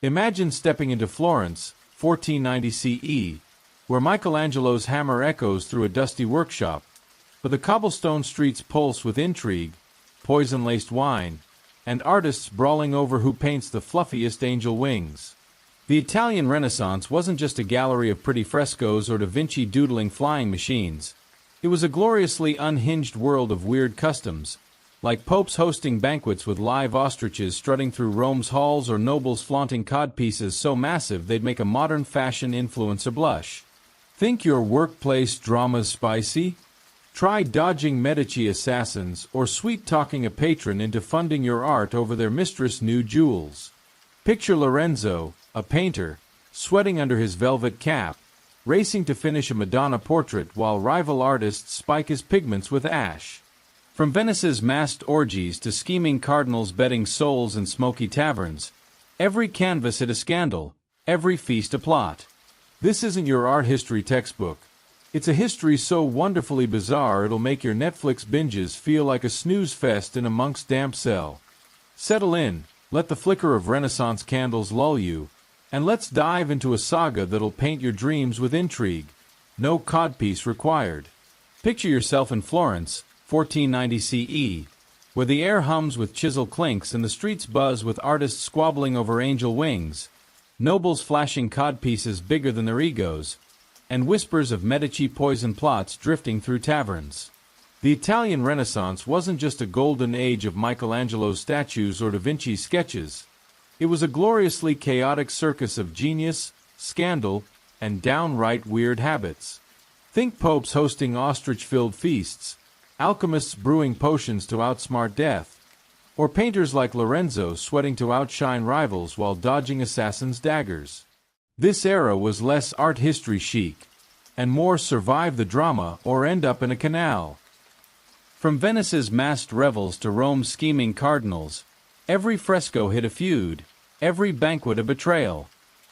Imagine stepping into Florence, 1490 CE, where Michelangelo's hammer echoes through a dusty workshop, but the cobblestone streets pulse with intrigue, poison-laced wine, and artists brawling over who paints the fluffiest angel wings. The Italian Renaissance wasn't just a gallery of pretty frescoes or Da Vinci doodling flying machines. It was a gloriously unhinged world of weird customs, like popes hosting banquets with live ostriches strutting through Rome's halls or nobles flaunting codpieces so massive they'd make a modern fashion influencer blush. Think your workplace drama's spicy? Try dodging Medici assassins or sweet-talking a patron into funding your art over their mistress' new jewels. Picture Lorenzo, a painter, sweating under his velvet cap, racing to finish a Madonna portrait while rival artists spike his pigments with ash. From Venice's masked orgies to scheming cardinals betting souls in smoky taverns, every canvas hid a scandal, every feast a plot. This isn't your art history textbook. It's a history so wonderfully bizarre it'll make your Netflix binges feel like a snooze fest in a monk's damp cell. Settle in, let the flicker of Renaissance candles lull you, and let's dive into a saga that'll paint your dreams with intrigue. No codpiece required. Picture yourself in Florence, 1490 CE, where the air hums with chisel clinks and the streets buzz with artists squabbling over angel wings, nobles flashing codpieces bigger than their egos, and whispers of Medici poison plots drifting through taverns. The Italian Renaissance wasn't just a golden age of Michelangelo's statues or Da Vinci's sketches. It was a gloriously chaotic circus of genius, scandal, and downright weird habits. Think popes hosting ostrich-filled feasts, alchemists brewing potions to outsmart death, or painters like Lorenzo sweating to outshine rivals while dodging assassins' daggers. This era was less art history chic, and more survive the drama or end up in a canal. From Venice's masked revels to Rome's scheming cardinals, every fresco hid a feud, every banquet a betrayal.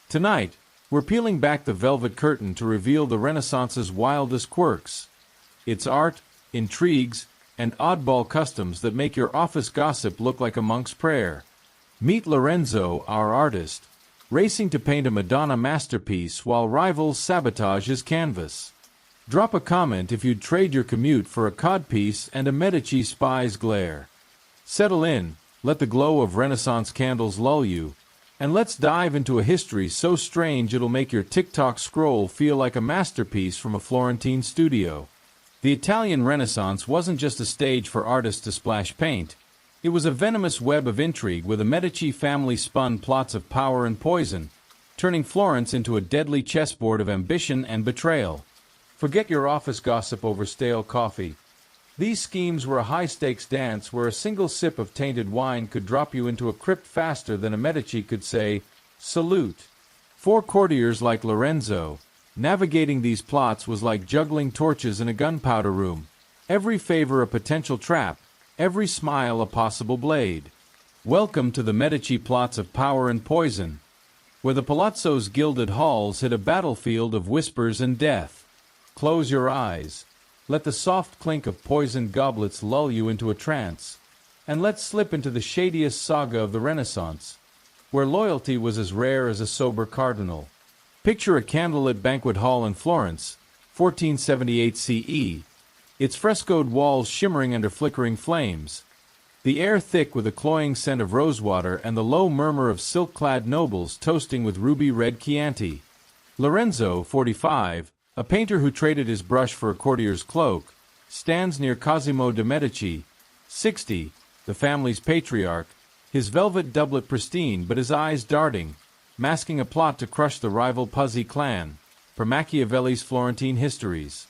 Tonight, we're peeling back the velvet curtain to reveal the Renaissance's wildest quirks. It's art, intrigues, and oddball customs that make your office gossip look like a monk's prayer. Meet Lorenzo, our artist, racing to paint a Madonna masterpiece while rivals sabotage his canvas. Drop a comment if you'd trade your commute for a codpiece and a Medici spy's glare. Settle in, let the glow of Renaissance candles lull you, and let's dive into a history so strange it'll make your TikTok scroll feel like a masterpiece from a Florentine studio. The Italian Renaissance wasn't just a stage for artists to splash paint. It was a venomous web of intrigue where the Medici family spun plots of power and poison, turning Florence into a deadly chessboard of ambition and betrayal. Forget your office gossip over stale coffee. These schemes were a high-stakes dance where a single sip of tainted wine could drop you into a crypt faster than a Medici could say, "Salute." For courtiers like Lorenzo, navigating these plots was like juggling torches in a gunpowder room. Every favor a potential trap, every smile a possible blade. Welcome to the Medici plots of power and poison, where the Palazzo's gilded halls hid a battlefield of whispers and death. Close your eyes. Let the soft clink of poisoned goblets lull you into a trance, and let's slip into the shadiest saga of the Renaissance, where loyalty was as rare as a sober cardinal. Picture a candlelit banquet hall in Florence, 1478 CE, its frescoed walls shimmering under flickering flames, the air thick with a cloying scent of rosewater and the low murmur of silk-clad nobles toasting with ruby-red Chianti. Lorenzo, 45, a painter who traded his brush for a courtier's cloak, stands near Cosimo de' Medici, 60, the family's patriarch, his velvet doublet pristine but his eyes darting, masking a plot to crush the rival Puzzi clan, per Machiavelli's Florentine histories.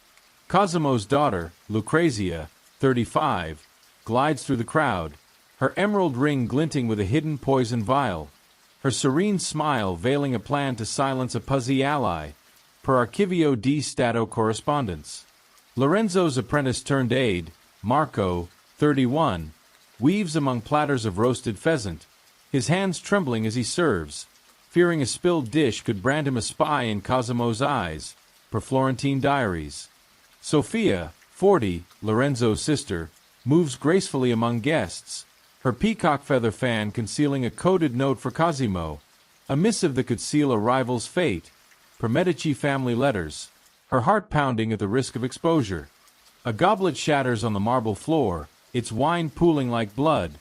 Cosimo's daughter, Lucrezia, 35, glides through the crowd, her emerald ring glinting with a hidden poison vial, her serene smile veiling a plan to silence a Puzzi ally, per Archivio di Stato correspondence. Lorenzo's apprentice-turned-aide, Marco, 31, weaves among platters of roasted pheasant, his hands trembling as he serves, fearing a spilled dish could brand him a spy in Cosimo's eyes, per Florentine diaries. Sophia, 40, Lorenzo's sister, moves gracefully among guests, her peacock feather fan concealing a coded note for Cosimo, A missive that could seal a rival's fate. Per Medici family letters. Her heart pounding at the risk of exposure. A goblet shatters on the marble floor, its wine pooling like blood.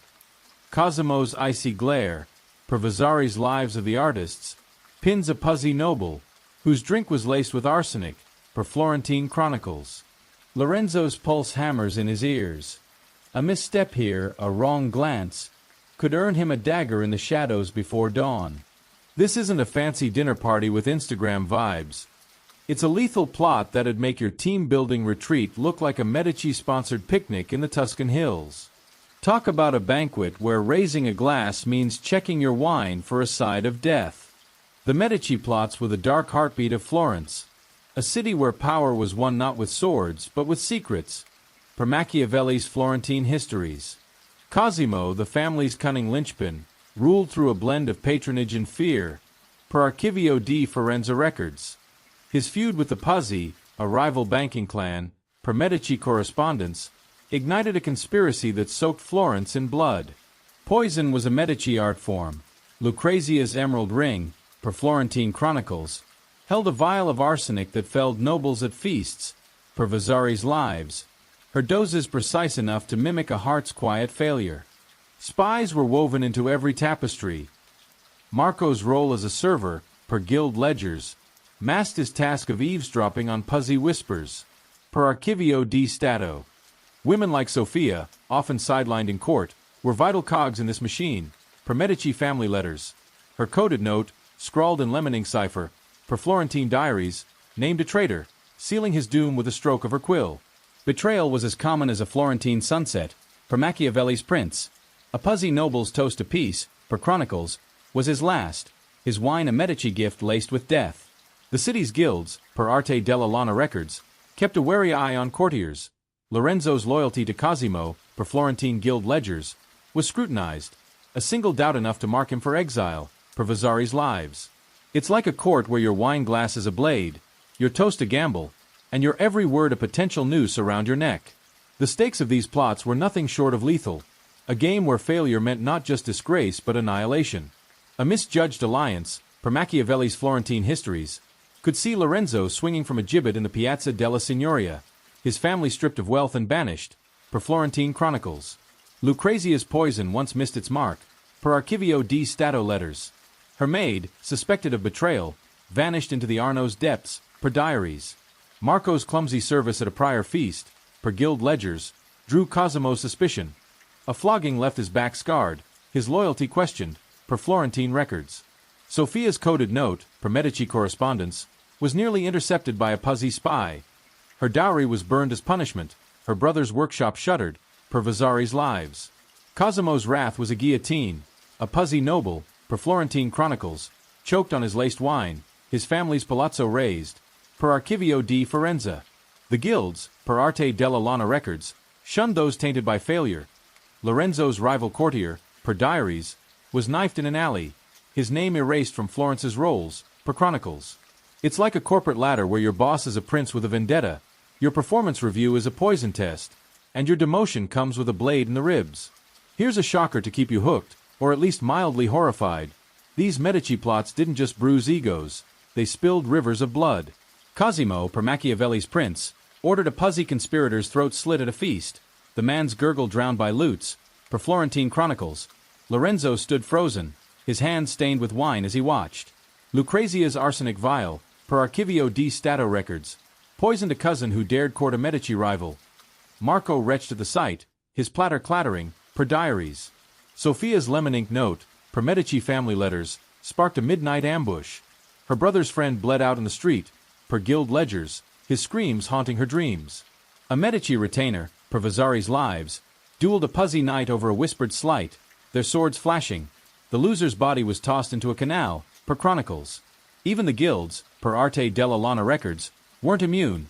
Cosimo's icy glare. Per Vasari's Lives of the Artists. Pins a Puzzy noble, whose drink was laced with arsenic. Per Florentine Chronicles. Lorenzo's pulse hammers in his ears. A misstep here, a wrong glance, could earn him a dagger in the shadows before dawn. This isn't a fancy dinner party with Instagram vibes. It's a lethal plot that'd make your team-building retreat look like a Medici-sponsored picnic in the Tuscan hills. Talk about a banquet where raising a glass means checking your wine for a side of death. The Medici plots with a dark heartbeat of Florence. A city where power was won not with swords, but with secrets. Per Machiavelli's Florentine Histories. Cosimo, the family's cunning linchpin, ruled through a blend of patronage and fear. Per Archivio di Forenza records. His feud with the Puzzy, a rival banking clan, per Medici correspondence, ignited a conspiracy that soaked Florence in blood. Poison was a Medici art form. Lucrezia's emerald ring, per Florentine Chronicles, held a vial of arsenic that felled nobles at feasts, per Vasari's Lives. Her doses precise enough to mimic a heart's quiet failure. Spies were woven into every tapestry. Marco's role as a server, per Guild Ledgers, masked his task of eavesdropping on Puzzy whispers. Per Archivio di Stato. Women like Sophia, often sidelined in court, were vital cogs in this machine. Per Medici family letters. Her coded note, scrawled in lemon ink cipher, per Florentine diaries, named a traitor, sealing his doom with a stroke of her quill. Betrayal was as common as a Florentine sunset, per Machiavelli's Prince. A Puzzy noble's toast to peace, per Chronicles, was his last, his wine a Medici gift laced with death. The city's guilds, per Arte della Lana records, kept a wary eye on courtiers. Lorenzo's loyalty to Cosimo, per Florentine guild ledgers, was scrutinized, a single doubt enough to mark him for exile, per Vasari's Lives. It's like a court where your wine glass is a blade, your toast a gamble, and your every word a potential noose around your neck. The stakes of these plots were nothing short of lethal, a game where failure meant not just disgrace but annihilation. A misjudged alliance, per Machiavelli's Florentine Histories, could see Lorenzo swinging from a gibbet in the Piazza della Signoria, his family stripped of wealth and banished, per Florentine Chronicles. Lucrezia's poison once missed its mark, per Archivio di Stato letters. Her maid, suspected of betrayal, vanished into the Arno's depths, per diaries. Marco's clumsy service at a prior feast, per guild ledgers, drew Cosimo's suspicion. A flogging left his back scarred, his loyalty questioned, per Florentine records. Sophia's coded note, per Medici correspondence, was nearly intercepted by a Puzzy spy. Her dowry was burned as punishment, her brother's workshop shuttered, per Vasari's Lives. Cosimo's wrath was a guillotine, a Puzzy noble, per Florentine Chronicles, choked on his laced wine, his family's palazzo razed, per Archivio di Forenza. The guilds, per Arte della Lana records, shunned those tainted by failure. Lorenzo's rival courtier, per diaries, was knifed in an alley, his name erased from Florence's rolls, per Chronicles. It's like a corporate ladder where your boss is a prince with a vendetta, your performance review is a poison test, and your demotion comes with a blade in the ribs. Here's a shocker to keep you hooked, or at least mildly horrified. These Medici plots didn't just bruise egos, they spilled rivers of blood. Cosimo, per Machiavelli's Prince, ordered a Puzzy conspirator's throat slit at a feast, the man's gurgle drowned by lutes, per Florentine Chronicles. Lorenzo stood frozen, his hands stained with wine as he watched. Lucrezia's arsenic vial, per Archivio di Stato records, poisoned a cousin who dared court a Medici rival. Marco retched at the sight, his platter clattering, per diaries. Sophia's lemon ink note, per Medici family letters, sparked a midnight ambush. Her brother's friend bled out in the street, per guild ledgers, his screams haunting her dreams. A Medici retainer, per Vasari's Lives, dueled a Puzzy knight over a whispered slight, their swords flashing. The loser's body was tossed into a canal, per Chronicles. Even the guilds, per Arte della Lana records, weren't immune.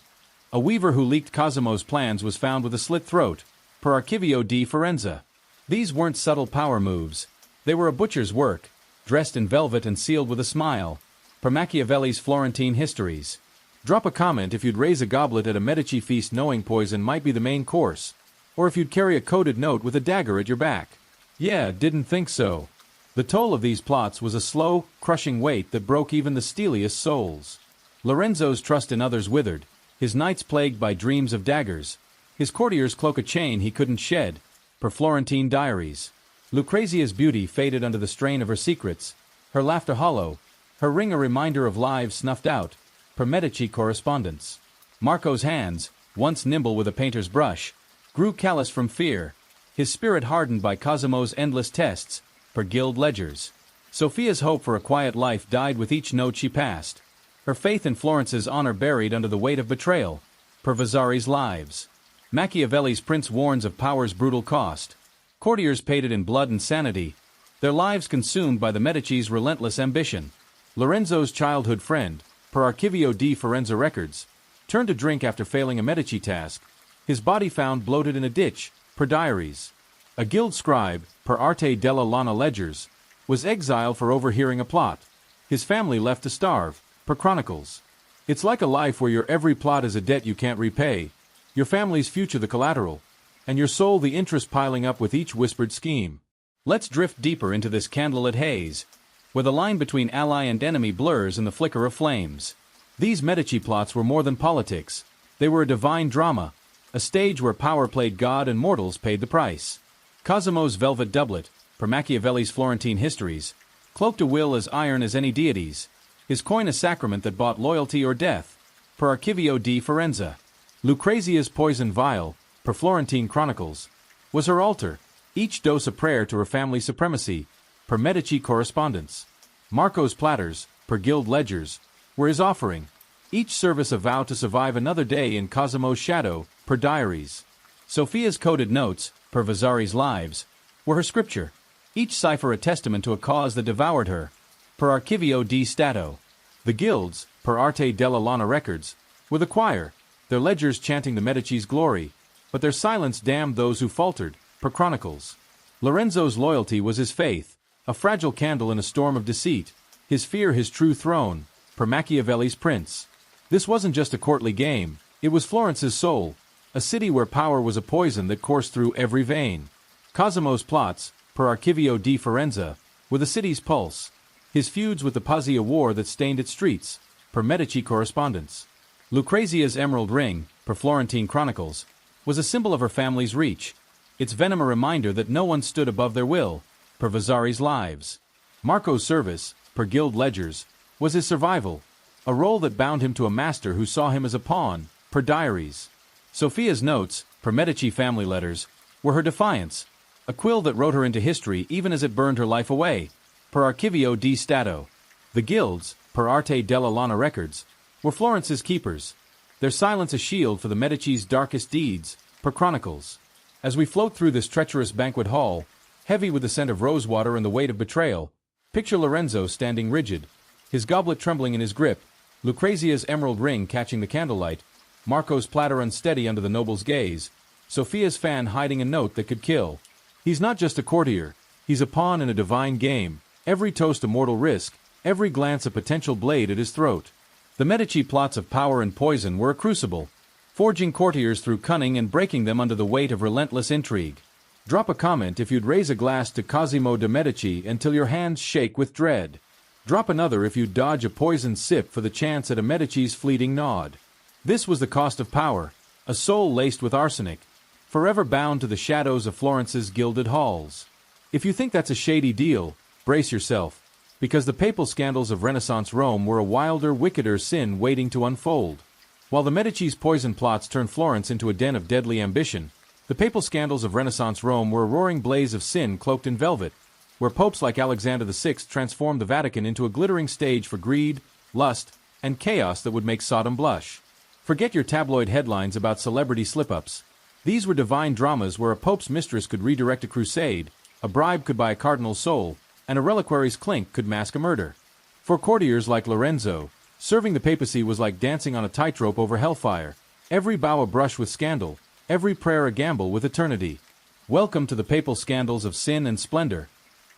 A weaver who leaked Cosimo's plans was found with a slit throat, per Archivio di Forenza. These weren't subtle power moves. They were a butcher's work, dressed in velvet and sealed with a smile, per Machiavelli's Florentine Histories. Drop a comment if you'd raise a goblet at a Medici feast knowing poison might be the main course, or if you'd carry a coded note with a dagger at your back. Yeah, didn't think so. The toll of these plots was a slow, crushing weight that broke even the steeliest souls. Lorenzo's trust in others withered, his nights plagued by dreams of daggers, his courtiers cloak a chain he couldn't shed, per Florentine diaries. Lucrezia's beauty faded under the strain of her secrets, her laughter hollow, her ring a reminder of lives snuffed out, per Medici correspondence. Marco's hands, once nimble with a painter's brush, grew callous from fear, his spirit hardened by Cosimo's endless tests, per guild ledgers. Sophia's hope for a quiet life died with each note she passed, her faith in Florence's honor buried under the weight of betrayal, per Vasari's lives. Machiavelli's prince warns of power's brutal cost. Courtiers paid it in blood and sanity, their lives consumed by the Medici's relentless ambition. Lorenzo's childhood friend, per Archivio di Forenza records, turned to drink after failing a Medici task, his body found bloated in a ditch, per diaries. A guild scribe, per Arte della Lana ledgers, was exiled for overhearing a plot, his family left to starve, per chronicles. It's like a life where your every plot is a debt you can't repay, your family's future the collateral, and your soul the interest piling up with each whispered scheme. Let's drift deeper into this candlelit haze, where the line between ally and enemy blurs in the flicker of flames. These Medici plots were more than politics. They were a divine drama, a stage where power played God and mortals paid the price. Cosimo's velvet doublet, per Machiavelli's Florentine histories, cloaked a will as iron as any deity's, his coin a sacrament that bought loyalty or death, per Archivio di Forenza. Lucrezia's poison vial, per Florentine chronicles, was her altar, each dose a prayer to her family's supremacy, per Medici correspondence. Marco's platters, per guild ledgers, were his offering, each service a vow to survive another day in Cosimo's shadow, per diaries. Sophia's coded notes, per Vasari's lives, were her scripture, each cipher a testament to a cause that devoured her, per Archivio di Stato. The guilds, per Arte della Lana records, were the choir, their ledgers chanting the Medici's glory, but their silence damned those who faltered, per chronicles. Lorenzo's loyalty was his faith, a fragile candle in a storm of deceit, his fear his true throne, per Machiavelli's prince. This wasn't just a courtly game, it was Florence's soul, a city where power was a poison that coursed through every vein. Cosimo's plots, per Archivio di Forenza, were the city's pulse, his feuds with the Pazia war that stained its streets, per Medici correspondence. Lucrezia's emerald ring, per Florentine chronicles, was a symbol of her family's reach, its venom a reminder that no one stood above their will, per Vasari's lives. Marco's service, per guild ledgers, was his survival, a role that bound him to a master who saw him as a pawn, per diaries. Sophia's notes, per Medici family letters, were her defiance, a quill that wrote her into history even as it burned her life away, per Archivio di Stato. The guilds, per Arte della Lana records, were Florence's keepers, their silence a shield for the Medici's darkest deeds, per chronicles. As we float through this treacherous banquet hall, heavy with the scent of rosewater and the weight of betrayal, picture Lorenzo standing rigid, his goblet trembling in his grip, Lucrezia's emerald ring catching the candlelight, Marco's platter unsteady under the noble's gaze, Sophia's fan hiding a note that could kill. He's not just a courtier, he's a pawn in a divine game, every toast a mortal risk, every glance a potential blade at his throat. The Medici plots of power and poison were a crucible, forging courtiers through cunning and breaking them under the weight of relentless intrigue. Drop a comment if you'd raise a glass to Cosimo de' Medici until your hands shake with dread. Drop another if you'd dodge a poisoned sip for the chance at a Medici's fleeting nod. This was the cost of power, a soul laced with arsenic, forever bound to the shadows of Florence's gilded halls. If you think that's a shady deal, brace yourself, because the papal scandals of Renaissance Rome were a wilder, wickeder sin waiting to unfold. While the Medici's poison plots turned Florence into a den of deadly ambition, the papal scandals of Renaissance Rome were a roaring blaze of sin cloaked in velvet, where popes like Alexander VI transformed the Vatican into a glittering stage for greed, lust, and chaos that would make Sodom blush. Forget your tabloid headlines about celebrity slip-ups. These were divine dramas where a pope's mistress could redirect a crusade, a bribe could buy a cardinal's soul, and a reliquary's clink could mask a murder. For courtiers like Lorenzo, serving the papacy was like dancing on a tightrope over hellfire, every bow a brush with scandal, every prayer a gamble with eternity. Welcome to the papal scandals of sin and splendor,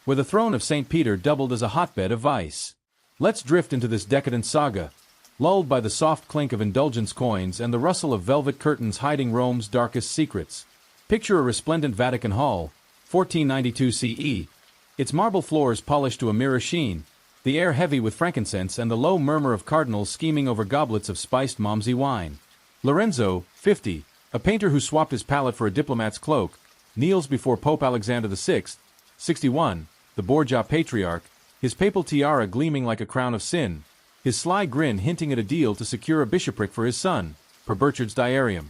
where the throne of St. Peter doubled as a hotbed of vice. Let's drift into this decadent saga, lulled by the soft clink of indulgence coins and the rustle of velvet curtains hiding Rome's darkest secrets. Picture a resplendent Vatican Hall, 1492 CE, Its marble floors polished to a mirror sheen, the air heavy with frankincense and the low murmur of cardinals scheming over goblets of spiced Malmsey wine. Lorenzo, 50, a painter who swapped his palette for a diplomat's cloak, kneels before Pope Alexander VI, 61, the Borgia patriarch, his papal tiara gleaming like a crown of sin, his sly grin hinting at a deal to secure a bishopric for his son, per Burchard's diarium.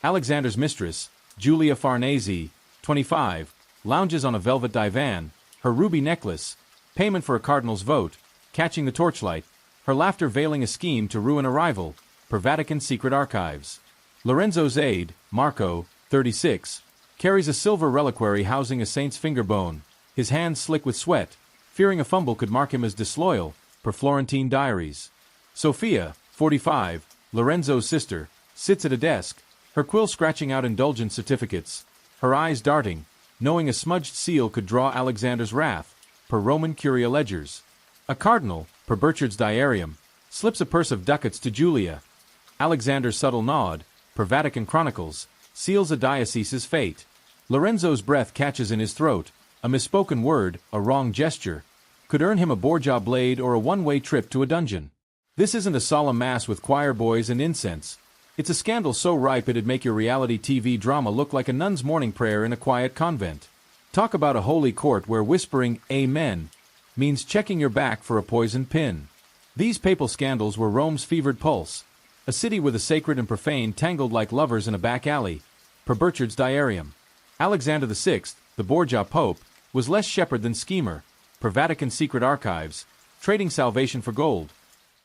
Alexander's mistress, Julia Farnese, 25, lounges on a velvet divan, her ruby necklace, payment for a cardinal's vote, catching the torchlight, her laughter veiling a scheme to ruin a rival, per Vatican secret archives. Lorenzo's aide, Marco, 36, carries a silver reliquary housing a saint's finger bone, his hands slick with sweat, fearing a fumble could mark him as disloyal, per Florentine diaries. Sophia, 45, Lorenzo's sister, sits at a desk, her quill scratching out indulgence certificates, her eyes darting, knowing a smudged seal could draw Alexander's wrath, per Roman curia ledgers. A cardinal, per Burchard's diarium, slips a purse of ducats to Julia. Alexander's subtle nod, per Vatican chronicles, seals a diocese's fate. Lorenzo's breath catches in his throat, a misspoken word, a wrong gesture, could earn him a Borgia blade or a one-way trip to a dungeon. This isn't a solemn mass with choir boys and incense. It's a scandal so ripe it'd make your reality TV drama look like a nun's morning prayer in a quiet convent. Talk about a holy court where whispering, "Amen," means checking your back for a poisoned pin. These papal scandals were Rome's fevered pulse, a city where the sacred and profane tangled like lovers in a back alley, per Burchard's diarium. Alexander VI, the Borgia Pope, was less shepherd than schemer, per Vatican secret archives, trading salvation for gold.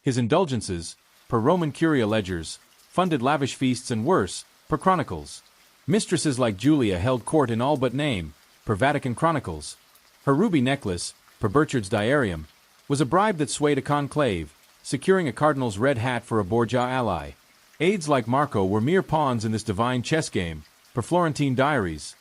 His indulgences, per Roman curia ledgers, funded lavish feasts and worse, per chronicles. Mistresses like Julia held court in all but name, per Vatican chronicles. Her ruby necklace, per Burchard's diarium, was a bribe that swayed a conclave, securing a cardinal's red hat for a Borgia ally. Aides like Marco were mere pawns in this divine chess game, per Florentine diaries.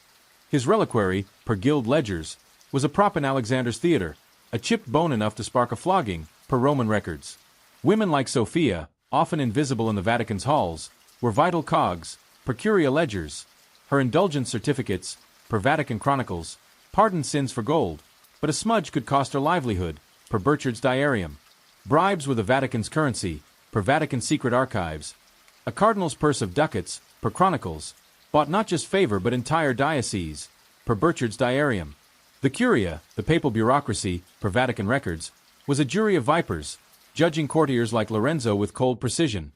His reliquary, per guild ledgers, was a prop in Alexander's theater, a chipped bone enough to spark a flogging, per Roman records. Women like Sophia, often invisible in the Vatican's halls, were vital cogs, per curia ledgers. Her indulgence certificates, per Vatican chronicles, pardoned sins for gold, but a smudge could cost her livelihood, per Burchard's diarium. Bribes were the Vatican's currency, per Vatican secret archives. A cardinal's purse of ducats, per chronicles, bought not just favor but entire dioceses, per Burchard's diarium. The curia, the papal bureaucracy, per Vatican records, was a jury of vipers, judging courtiers like Lorenzo with cold precision.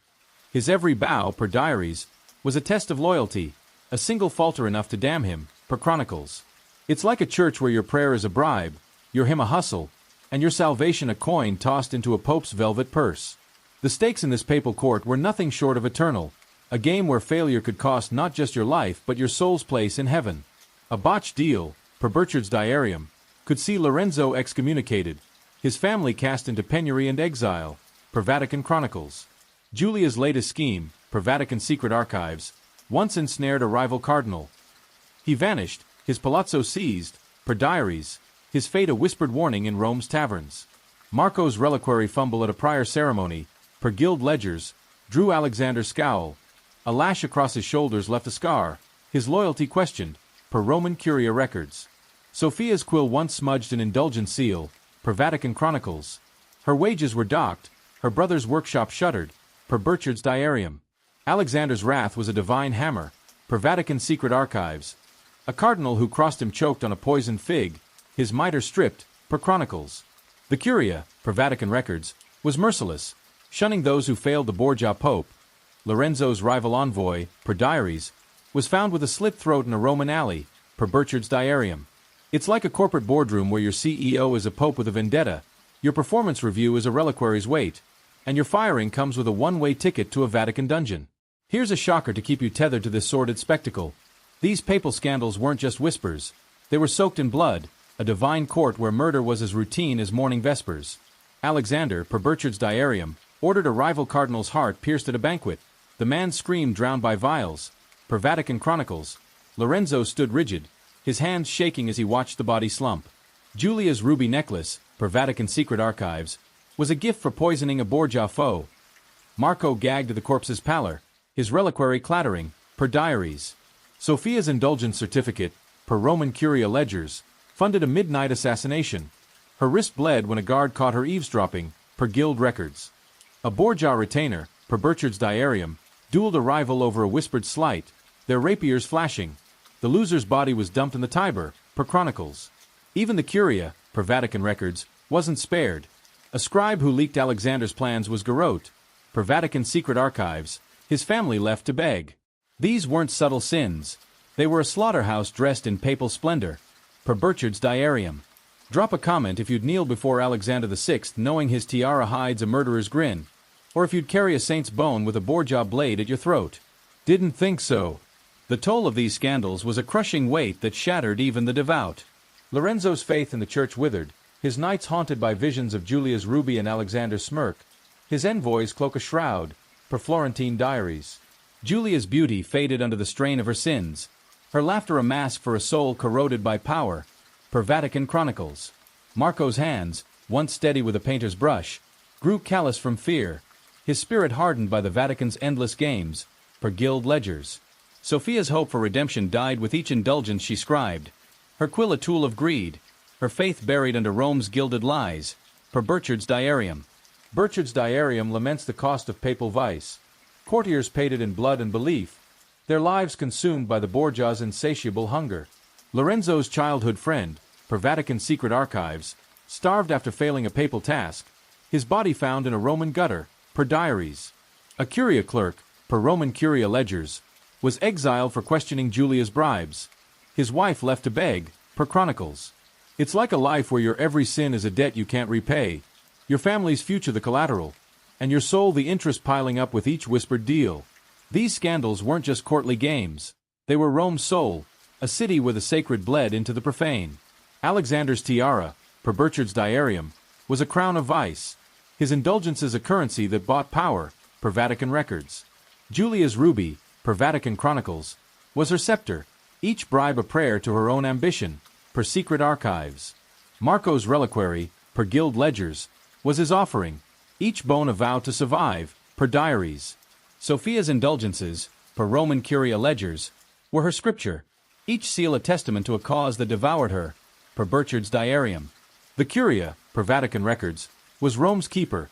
His every bow, per diaries, was a test of loyalty, a single falter enough to damn him, per chronicles. It's like a church where your prayer is a bribe, your hymn a hustle, and your salvation a coin tossed into a pope's velvet purse. The stakes in this papal court were nothing short of eternal, a game where failure could cost not just your life but your soul's place in heaven. A botched deal, per Burchard's diarium, could see Lorenzo excommunicated, his family cast into penury and exile, per Vatican chronicles. Julia's latest scheme, per Vatican secret archives, once ensnared a rival cardinal. He vanished, his palazzo seized, per diaries, his fate a whispered warning in Rome's taverns. Marco's reliquary fumble at a prior ceremony, per guild ledgers, drew Alexander's scowl. A lash across his shoulders left a scar, his loyalty questioned, per Roman curia records. Sophia's quill once smudged an indulgent seal, per Vatican chronicles. Her wages were docked, her brother's workshop shuttered, per Burchard's diarium. Alexander's wrath was a divine hammer, per Vatican secret archives. A cardinal who crossed him choked on a poisoned fig, his mitre stripped, per chronicles. The curia, per Vatican records, was merciless, shunning those who failed the Borgia Pope. Lorenzo's rival envoy, per diaries, was found with a slit throat in a Roman alley, per Burchard's diarium. It's like a corporate boardroom where your CEO is a pope with a vendetta, your performance review is a reliquary's weight, and your firing comes with a one-way ticket to a Vatican dungeon. Here's a shocker to keep you tethered to this sordid spectacle. These papal scandals weren't just whispers, they were soaked in blood, a divine court where murder was as routine as morning vespers. Alexander, per Burchard's diarium, ordered a rival cardinal's heart pierced at a banquet. The man screamed drowned by vials. Per Vatican chronicles, Lorenzo stood rigid, his hands shaking as he watched the body slump. Julia's ruby necklace, per Vatican secret archives, was a gift for poisoning a Borgia foe. Marco gagged to the corpse's pallor, his reliquary clattering, per diaries. Sophia's indulgence certificate, per Roman curia ledgers, funded a midnight assassination. Her wrist bled when a guard caught her eavesdropping, per guild records. A Borgia retainer, per Burchard's diarium, dueled a rival over a whispered slight, their rapiers flashing. The loser's body was dumped in the Tiber, per chronicles. Even the Curia, per Vatican records, wasn't spared. A scribe who leaked Alexander's plans was garrote, per Vatican secret archives, his family left to beg. These weren't subtle sins. They were a slaughterhouse dressed in papal splendor, per Burchard's diarium. Drop a comment if you'd kneel before Alexander VI knowing his tiara hides a murderer's grin, or if you'd carry a saint's bone with a Borgia blade at your throat. Didn't think so. The toll of these scandals was a crushing weight that shattered even the devout. Lorenzo's faith in the church withered, his nights haunted by visions of Julia's ruby and Alexander's smirk, his envoys cloak a shroud, per Florentine diaries. Julia's beauty faded under the strain of her sins, her laughter a mask for a soul corroded by power, per Vatican chronicles. Marco's hands, once steady with a painter's brush, grew callous from fear, his spirit hardened by the Vatican's endless games, per guild ledgers. Sophia's hope for redemption died with each indulgence she scribed, her quill a tool of greed, her faith buried under Rome's gilded lies, per Burchard's diarium. Burchard's diarium laments the cost of papal vice. Courtiers paid it in blood and belief, their lives consumed by the Borgia's insatiable hunger. Lorenzo's childhood friend, per Vatican secret archives, starved after failing a papal task, his body found in a Roman gutter, per diaries. A curia clerk, per Roman curia ledgers, was exiled for questioning Julia's bribes, his wife left to beg, per chronicles. It's like a life where your every sin is a debt you can't repay, your family's future the collateral, and your soul the interest piling up with each whispered deal. These scandals weren't just courtly games. They were Rome's soul, a city where the sacred bled into the profane. Alexander's tiara, per Burchard's diarium, was a crown of vice, his indulgences a currency that bought power, per Vatican records. Julia's ruby, per Vatican chronicles, was her scepter, each bribe a prayer to her own ambition, per secret archives. Marco's reliquary, per guild ledgers, was his offering, each bone a vow to survive, per diaries. Sophia's indulgences, per Roman curia ledgers, were her scripture, each seal a testament to a cause that devoured her, per Burchard's diarium. The curia, per Vatican records, was Rome's keeper,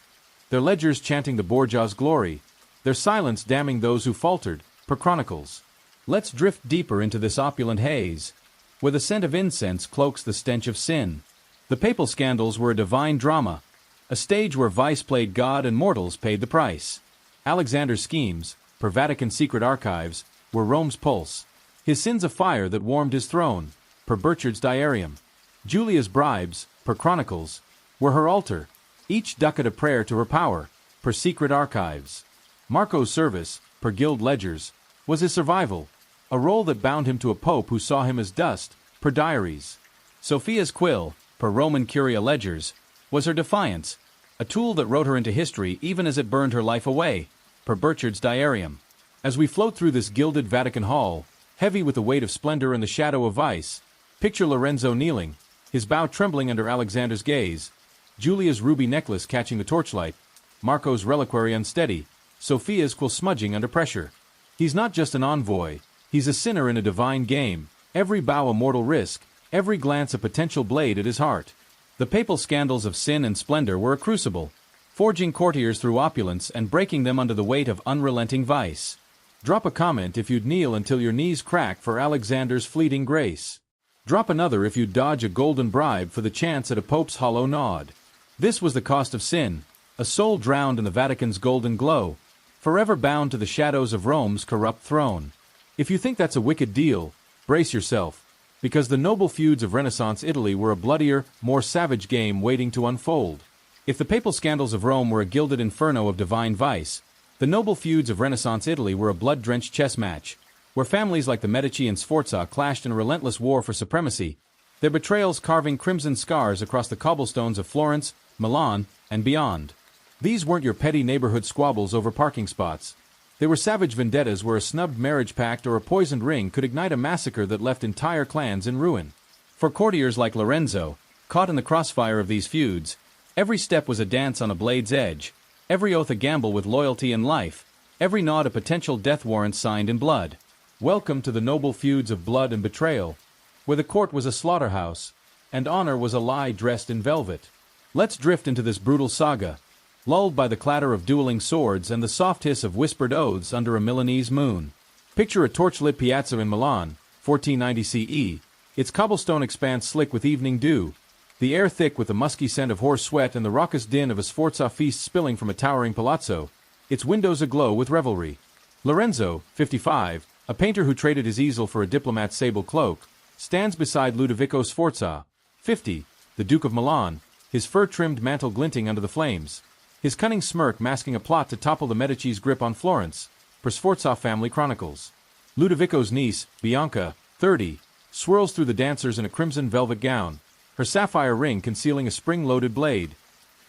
their ledgers chanting the Borgia's glory, their silence damning those who faltered, per chronicles. Let's drift deeper into this opulent haze, where the scent of incense cloaks the stench of sin. The papal scandals were a divine drama, a stage where vice played God and mortals paid the price. Alexander's schemes, per Vatican secret archives, were Rome's pulse, his sins a fire that warmed his throne, per Burchard's diarium. Julia's bribes, per chronicles, were her altar, each ducat a prayer to her power, per secret archives. Marco's service, per guild ledgers, was his survival, a role that bound him to a pope who saw him as dust, per diaries. Sophia's quill, per Roman curia ledgers, was her defiance, a tool that wrote her into history even as it burned her life away, per Burchard's diarium. As we float through this gilded Vatican hall, heavy with the weight of splendor and the shadow of vice, picture Lorenzo kneeling, his bow trembling under Alexander's gaze, Julia's ruby necklace catching the torchlight, Marco's reliquary unsteady, Sophia's quill smudging under pressure. He's not just an envoy, he's a sinner in a divine game, every bow a mortal risk, every glance a potential blade at his heart. The papal scandals of sin and splendor were a crucible, forging courtiers through opulence and breaking them under the weight of unrelenting vice. Drop a comment if you'd kneel until your knees crack for Alexander's fleeting grace. Drop another if you'd dodge a golden bribe for the chance at a pope's hollow nod. This was the cost of sin, a soul drowned in the Vatican's golden glow, forever bound to the shadows of Rome's corrupt throne. If you think that's a wicked deal, brace yourself, because the noble feuds of Renaissance Italy were a bloodier, more savage game waiting to unfold. If the papal scandals of Rome were a gilded inferno of divine vice, the noble feuds of Renaissance Italy were a blood-drenched chess match, where families like the Medici and Sforza clashed in a relentless war for supremacy, their betrayals carving crimson scars across the cobblestones of Florence, Milan, and beyond. These weren't your petty neighborhood squabbles over parking spots. They were savage vendettas where a snubbed marriage pact or a poisoned ring could ignite a massacre that left entire clans in ruin. For courtiers like Lorenzo, caught in the crossfire of these feuds, every step was a dance on a blade's edge, every oath a gamble with loyalty and life, every nod a potential death warrant signed in blood. Welcome to the noble feuds of blood and betrayal, where the court was a slaughterhouse, and honor was a lie dressed in velvet. Let's drift into this brutal saga, lulled by the clatter of dueling swords and the soft hiss of whispered oaths under a Milanese moon. Picture a torch-lit piazza in Milan, 1490 CE, its cobblestone expanse slick with evening dew, the air thick with the musky scent of horse sweat and the raucous din of a sforza feast spilling from a towering palazzo, its windows aglow with revelry. Lorenzo, 55, a painter who traded his easel for a diplomat's sable cloak, stands beside Ludovico Sforza, 50, the Duke of Milan, his fur-trimmed mantle glinting under the flames, his cunning smirk masking a plot to topple the Medici's grip on Florence, per Sforza family chronicles. Ludovico's niece, Bianca, 30, swirls through the dancers in a crimson velvet gown, her sapphire ring concealing a spring-loaded blade,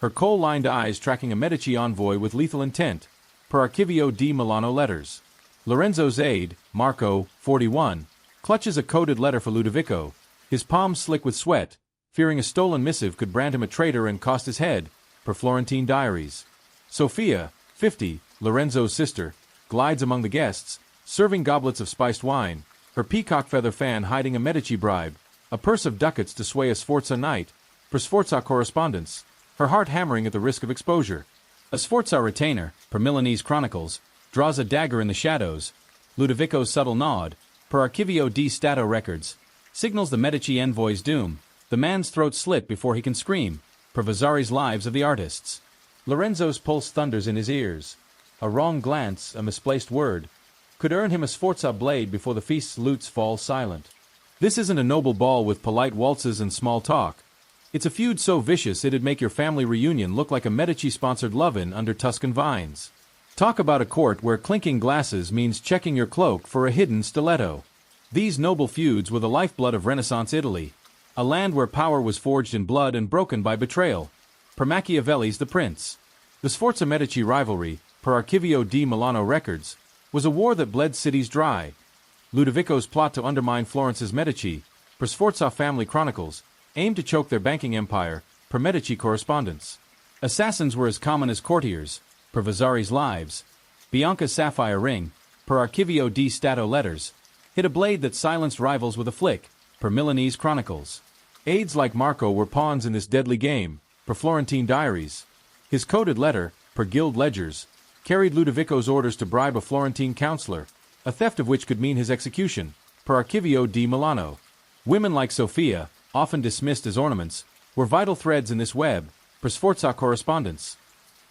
her coal-lined eyes tracking a Medici envoy with lethal intent, per Archivio di Milano letters. Lorenzo's aide, Marco, 41, clutches a coded letter for Ludovico, his palms slick with sweat, fearing a stolen missive could brand him a traitor and cost his head, per Florentine diaries. Sophia, 50, Lorenzo's sister, glides among the guests, serving goblets of spiced wine, her peacock feather fan hiding a Medici bribe, a purse of ducats to sway a Sforza knight, per Sforza correspondence, her heart hammering at the risk of exposure. A Sforza retainer, per Milanese chronicles, draws a dagger in the shadows. Ludovico's subtle nod, per Archivio di Stato records, signals the Medici envoy's doom, the man's throat slit before he can scream, per Vasari's lives of the artists. Lorenzo's pulse thunders in his ears. A wrong glance, a misplaced word, could earn him a Sforza blade before the feast's lutes fall silent. This isn't a noble ball with polite waltzes and small talk. It's a feud so vicious it'd make your family reunion look like a Medici-sponsored love-in under Tuscan vines. Talk about a court where clinking glasses means checking your cloak for a hidden stiletto. These noble feuds were the lifeblood of Renaissance Italy, a land where power was forged in blood and broken by betrayal. Per Machiavelli's The Prince. The Sforza-Medici rivalry, per Archivio di Milano records, was a war that bled cities dry. Ludovico's plot to undermine Florence's Medici, per Sforza family chronicles, aimed to choke their banking empire, per Medici correspondence. Assassins were as common as courtiers, per Vasari's lives. Bianca's sapphire ring, per Archivio di Stato letters, hit a blade that silenced rivals with a flick, per Milanese chronicles. Aides like Marco were pawns in this deadly game, per Florentine diaries. His coded letter, per guild ledgers, carried Ludovico's orders to bribe a Florentine counselor, a theft of which could mean his execution, per Archivio di Milano. Women like Sophia, often dismissed as ornaments, were vital threads in this web, per Sforza correspondence.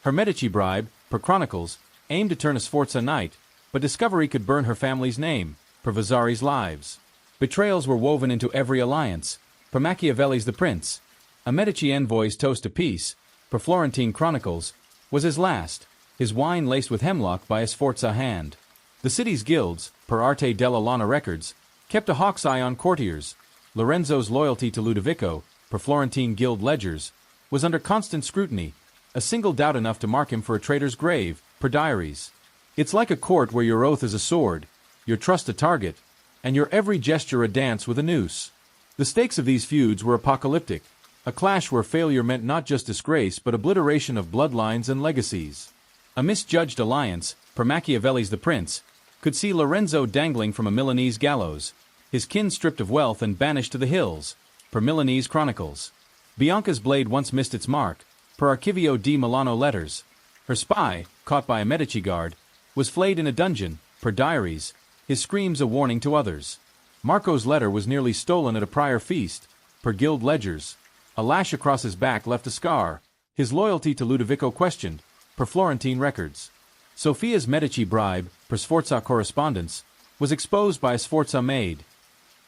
Her Medici bribe, per chronicles, aimed to turn a Sforza knight, but discovery could burn her family's name, per Vasari's lives. Betrayals were woven into every alliance, per Machiavelli's The Prince. A Medici envoy's toast to peace, per Florentine chronicles, was his last, his wine laced with hemlock by a Sforza hand. The city's guilds, per Arte della Lana records, kept a hawk's eye on courtiers. Lorenzo's loyalty to Ludovico, per Florentine guild ledgers, was under constant scrutiny, a single doubt enough to mark him for a traitor's grave, per diaries. It's like a court where your oath is a sword, your trust a target, and your every gesture a dance with a noose. The stakes of these feuds were apocalyptic, a clash where failure meant not just disgrace but obliteration of bloodlines and legacies. A misjudged alliance, per Machiavelli's The Prince, could see Lorenzo dangling from a Milanese gallows, his kin stripped of wealth and banished to the hills, per Milanese chronicles. Bianca's blade once missed its mark, per Archivio di Milano letters. Her spy, caught by a Medici guard, was flayed in a dungeon, per diaries, his screams a warning to others. Marco's letter was nearly stolen at a prior feast, per guild ledgers. A lash across his back left a scar, his loyalty to Ludovico questioned, per Florentine records. Sophia's Medici bribe, per Sforza correspondence, was exposed by a Sforza maid.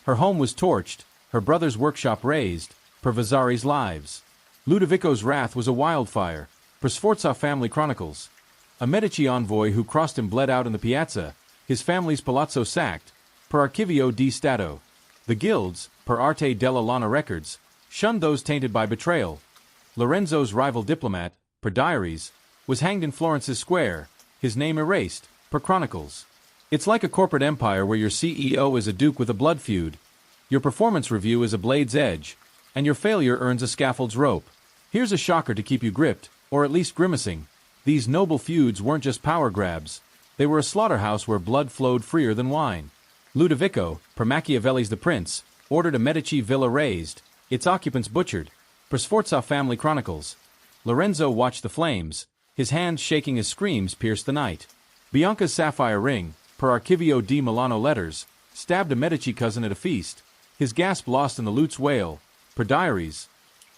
Her home was torched, her brother's workshop razed, per Vasari's lives. Ludovico's wrath was a wildfire, per Sforza family chronicles. A Medici envoy who crossed him bled out in the piazza, his family's palazzo sacked, per Archivio di Stato. The guilds, per Arte della Lana records, shunned those tainted by betrayal. Lorenzo's rival diplomat, per diaries, was hanged in Florence's square, his name erased, per chronicles. It's like a corporate empire where your CEO is a duke with a blood feud, your performance review is a blade's edge, and your failure earns a scaffold's rope. Here's a shocker to keep you gripped, or at least grimacing. These noble feuds weren't just power grabs. They were a slaughterhouse where blood flowed freer than wine. Ludovico, per Machiavelli's The Prince, ordered a Medici villa razed, its occupants butchered. Per Sforza Family Chronicles. Lorenzo watched the flames, his hands shaking as screams pierced the night. Bianca's sapphire ring, per Archivio di Milano letters, stabbed a Medici cousin at a feast, his gasp lost in the lute's wail, per diaries.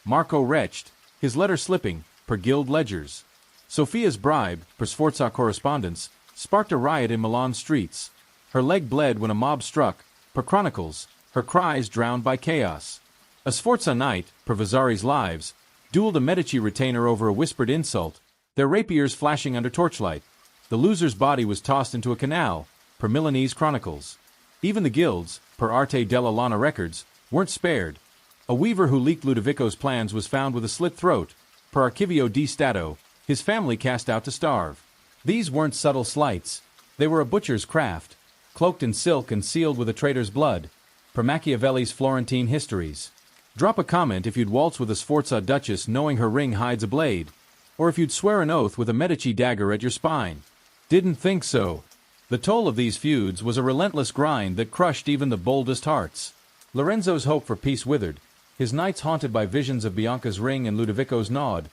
Marco retched, his letter slipping, per guild ledgers. Sophia's bribe, per Sforza correspondence, sparked a riot in Milan streets. Her leg bled when a mob struck, per chronicles, her cries drowned by chaos. A Sforza knight, per Vasari's lives, dueled a Medici retainer over a whispered insult, their rapiers flashing under torchlight. The loser's body was tossed into a canal, per Milanese chronicles. Even the guilds, per Arte della Lana records, weren't spared. A weaver who leaked Ludovico's plans was found with a slit throat, per Archivio di Stato, his family cast out to starve. These weren't subtle slights. They were a butcher's craft, cloaked in silk and sealed with a traitor's blood, per Machiavelli's Florentine histories. Drop a comment if you'd waltz with a Sforza duchess knowing her ring hides a blade, or if you'd swear an oath with a Medici dagger at your spine. Didn't think so. The toll of these feuds was a relentless grind that crushed even the boldest hearts. Lorenzo's hope for peace withered, his nights haunted by visions of Bianca's ring and Ludovico's nod.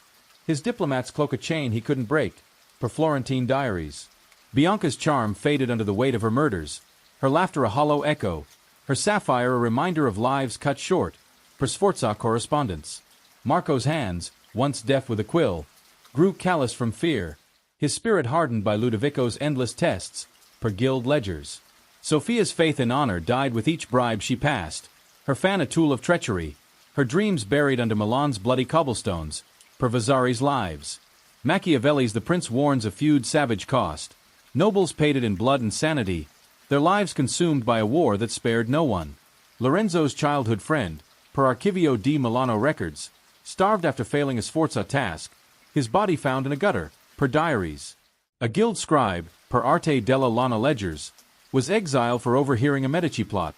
His diplomats cloak a chain he couldn't break, per Florentine diaries. Bianca's charm faded under the weight of her murders, her laughter a hollow echo, her sapphire a reminder of lives cut short, per Sforza correspondence. Marco's hands, once deft with a quill, grew callous from fear, his spirit hardened by Ludovico's endless tests, per guild ledgers. Sophia's faith and honor died with each bribe she passed, her fan a tool of treachery, her dreams buried under Milan's bloody cobblestones, per Vasari's lives. Machiavelli's The Prince warns a feud savage cost. Nobles paid it in blood and sanity, their lives consumed by a war that spared no one. Lorenzo's childhood friend, per Archivio di Milano records, starved after failing a Sforza task, his body found in a gutter, per diaries. A guild scribe, per Arte della Lana ledgers, was exiled for overhearing a Medici plot,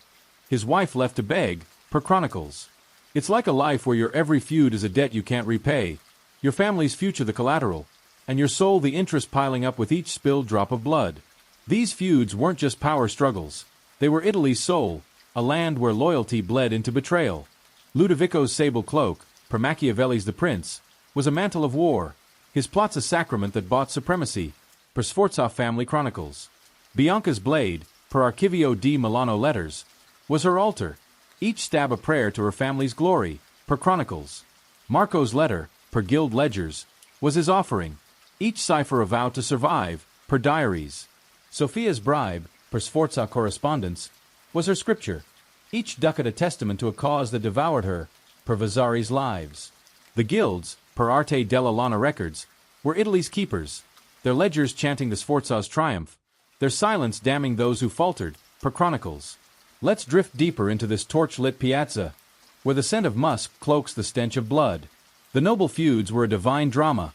his wife left to beg, per chronicles. It's like a life where your every feud is a debt you can't repay, your family's future the collateral, and your soul the interest piling up with each spilled drop of blood. These feuds weren't just power struggles, they were Italy's soul, a land where loyalty bled into betrayal. Ludovico's sable cloak, per Machiavelli's The Prince, was a mantle of war, his plots a sacrament that bought supremacy, per Sforza Family Chronicles. Bianca's blade, per Archivio di Milano letters, was her altar, each stab a prayer to her family's glory, per chronicles. Marco's letter, per guild ledgers, was his offering, each cipher a vow to survive, per diaries. Sophia's bribe, per Sforza correspondence, was her scripture, each ducat a testament to a cause that devoured her, per Vasari's lives. The guilds, per Arte della Lana records, were Italy's keepers, their ledgers chanting the Sforza's triumph, their silence damning those who faltered, per chronicles. Let's drift deeper into this torch-lit piazza, where the scent of musk cloaks the stench of blood. The noble feuds were a divine drama,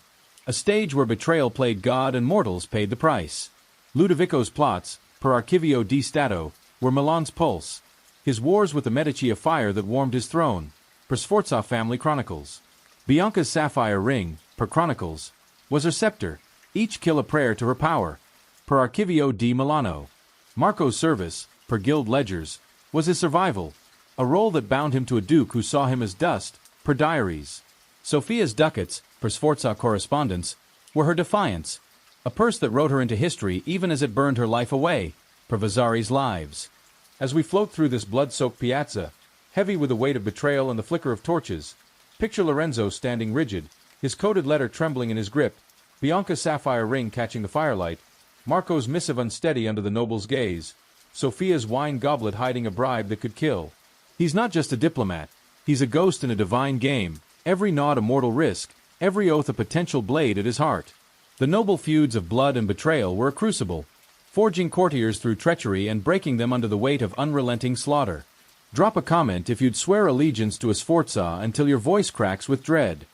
a stage where betrayal played God and mortals paid the price. Ludovico's plots, per Archivio di Stato, were Milan's pulse, his wars with the Medici a fire that warmed his throne, per Sforza Family Chronicles. Bianca's sapphire ring, per chronicles, was her scepter, each kill a prayer to her power, per Archivio di Milano. Marco's service, per guild ledgers, was his survival, a role that bound him to a duke who saw him as dust, per diaries. Sophia's ducats, per Sforza correspondence, were her defiance, a purse that wrote her into history even as it burned her life away, per Vasari's lives. As we float through this blood-soaked piazza, heavy with the weight of betrayal and the flicker of torches, picture Lorenzo standing rigid, his coded letter trembling in his grip, Bianca's sapphire ring catching the firelight, Marco's missive unsteady under the noble's gaze, Sophia's wine goblet hiding a bribe that could kill. He's not just a diplomat, he's a ghost in a divine game, every nod a mortal risk, every oath a potential blade at his heart. The noble feuds of blood and betrayal were a crucible, forging courtiers through treachery and breaking them under the weight of unrelenting slaughter. Drop a comment if you'd swear allegiance to a Sforza until your voice cracks with dread.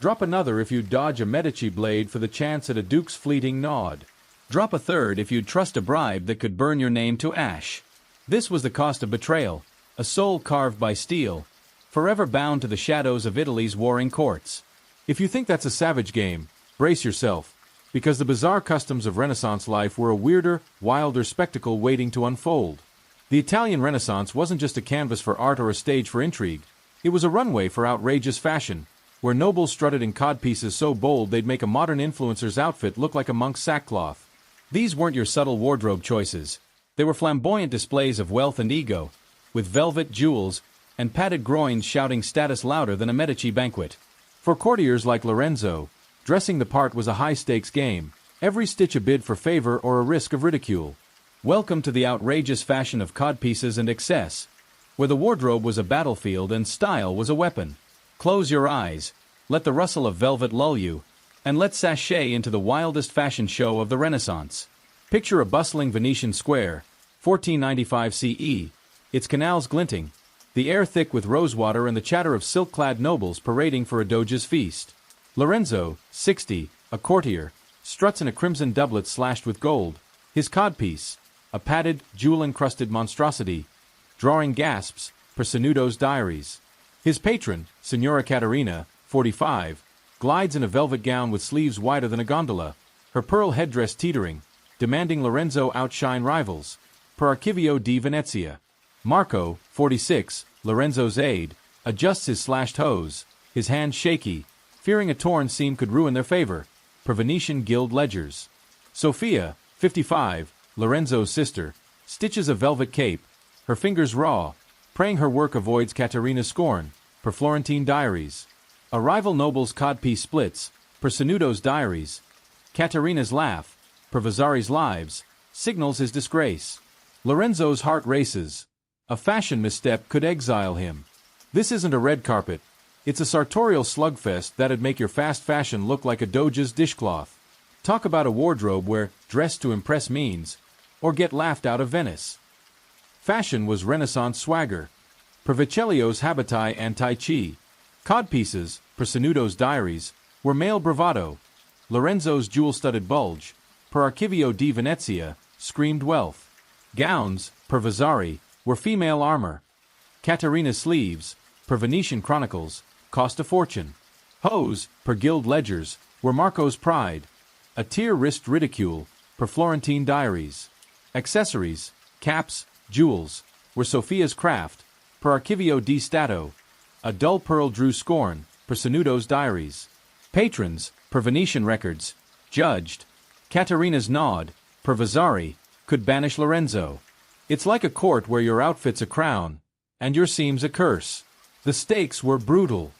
Drop another if you'd dodge a Medici blade for the chance at a duke's fleeting nod. Drop a third if you'd trust a bribe that could burn your name to ash. This was the cost of betrayal, a soul carved by steel, forever bound to the shadows of Italy's warring courts. If you think that's a savage game, brace yourself, because the bizarre customs of Renaissance life were a weirder, wilder spectacle waiting to unfold. The Italian Renaissance wasn't just a canvas for art or a stage for intrigue, It was a runway for outrageous fashion, where nobles strutted in codpieces so bold they'd make a modern influencer's outfit look like a monk's sackcloth. These weren't your subtle wardrobe choices. They were flamboyant displays of wealth and ego, with velvet, jewels, and padded groins shouting status louder than a Medici banquet. For courtiers like Lorenzo, dressing the part was a high-stakes game, every stitch a bid for favor or a risk of ridicule. Welcome to the outrageous fashion of codpieces and excess, where the wardrobe was a battlefield and style was a weapon. Close your eyes, let the rustle of velvet lull you, and let's sashay into the wildest fashion show of the Renaissance. Picture a bustling Venetian square, 1495 CE, its canals glinting, the air thick with rosewater and the chatter of silk-clad nobles parading for a doge's feast. Lorenzo, 60, a courtier, struts in a crimson doublet slashed with gold, his codpiece, a padded, jewel-encrusted monstrosity, drawing gasps per Sanudo's diaries. His patron, Signora Caterina, 45, glides in a velvet gown with sleeves wider than a gondola, her pearl headdress teetering, demanding Lorenzo outshine rivals, per Archivio di Venezia. Marco, 46, Lorenzo's aide, adjusts his slashed hose, his hands shaky, fearing a torn seam could ruin their favor, per Venetian guild ledgers. Sophia, 55, Lorenzo's sister, stitches a velvet cape, her fingers raw, praying her work avoids Caterina's scorn, per Florentine diaries. A rival noble's codpiece splits, per Sanudo's diaries. Caterina's laugh, per Vasari's lives, signals his disgrace. Lorenzo's heart races. A fashion misstep could exile him. This isn't a red carpet. It's a sartorial slugfest that'd make your fast fashion look like a doge's dishcloth. Talk about a wardrobe where dress to impress means, or get laughed out of Venice. Fashion was Renaissance swagger. Per Vecellio's habiti and tai chi. Codpieces, per Sanudo's diaries, were male bravado. Lorenzo's jewel-studded bulge, per Archivio di Venezia, screamed wealth. Gowns, per Vasari, were female armor. Caterina's sleeves, per Venetian chronicles, cost a fortune. Hose, per guild ledgers, were Marco's pride. A tear-risked ridicule, per Florentine diaries. Accessories, caps, jewels, were Sophia's craft, per Archivio di Stato. A dull pearl drew scorn, per Sanudo's diaries. Patrons, per Venetian records, judged. Caterina's nod, per Vasari, could banish Lorenzo. It's like a court where your outfit's a crown, and your seam's a curse. The stakes were brutal.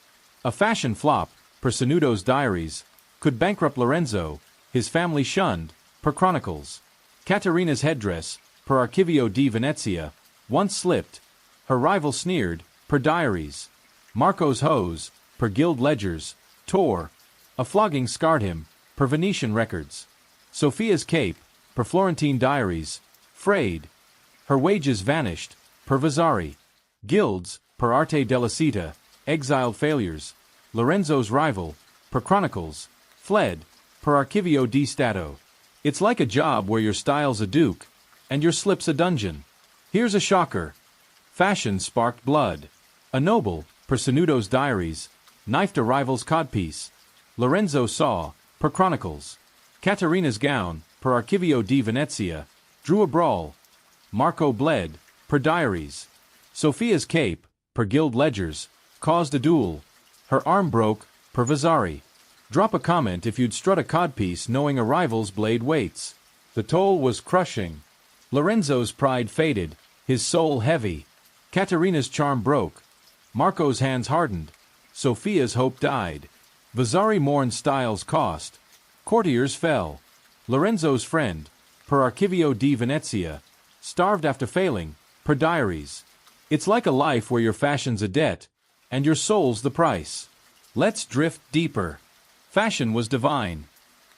A fashion flop, per Sanudo's diaries, could bankrupt Lorenzo, his family shunned, per chronicles. Caterina's headdress, per Archivio di Venezia, once slipped. Her rival sneered, per diaries. Marco's hose, per guild ledgers, tore. A flogging scarred him, per Venetian records. Sophia's cape, per Florentine diaries, frayed. Her wages vanished, per Vasari. Guilds, per Arte della Seta, exiled failures. Lorenzo's rival, per chronicles, fled, per Archivio di Stato. It's like a job where your style's a duke, and your slip's a dungeon. Here's a shocker. Fashion sparked blood. A noble, per Sanudo's diaries, knifed a rival's codpiece. Lorenzo saw, per chronicles. Caterina's gown, per Archivio di Venezia, drew a brawl. Marco bled, per diaries. Sophia's cape, per guild ledgers, caused a duel. Her arm broke, per Vasari. Drop a comment if you'd strut a codpiece knowing a rival's blade waits. The toll was crushing. Lorenzo's pride faded, his soul heavy. Caterina's charm broke. Marco's hands hardened. Sophia's hope died. Vasari mourned style's cost. Courtiers fell. Lorenzo's friend, per Archivio di Venezia, starved after failing, per diaries. It's like a life where your fashion's a debt, and your soul's the price. Let's drift deeper. Fashion was divine.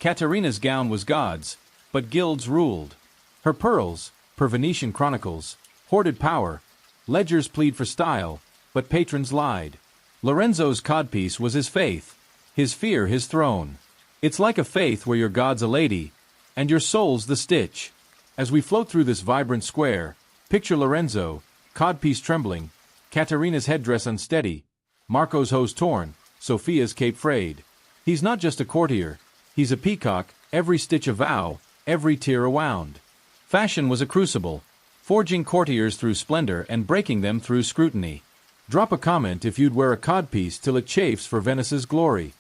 Caterina's gown was God's, but guilds ruled. Her pearls, per Venetian chronicles, hoarded power. Ledgers plead for style, but patrons lied. Lorenzo's codpiece was his faith, his fear his throne. It's like a faith where your God's a lady, and your soul's the stitch. As we float through this vibrant square, picture Lorenzo, codpiece trembling, Caterina's headdress unsteady, Marco's hose torn, Sophia's cape frayed. He's not just a courtier, he's a peacock, every stitch a vow, every tear a wound. Fashion was a crucible, forging courtiers through splendor and breaking them through scrutiny. Drop a comment if you'd wear a codpiece till it chafes for Venice's glory.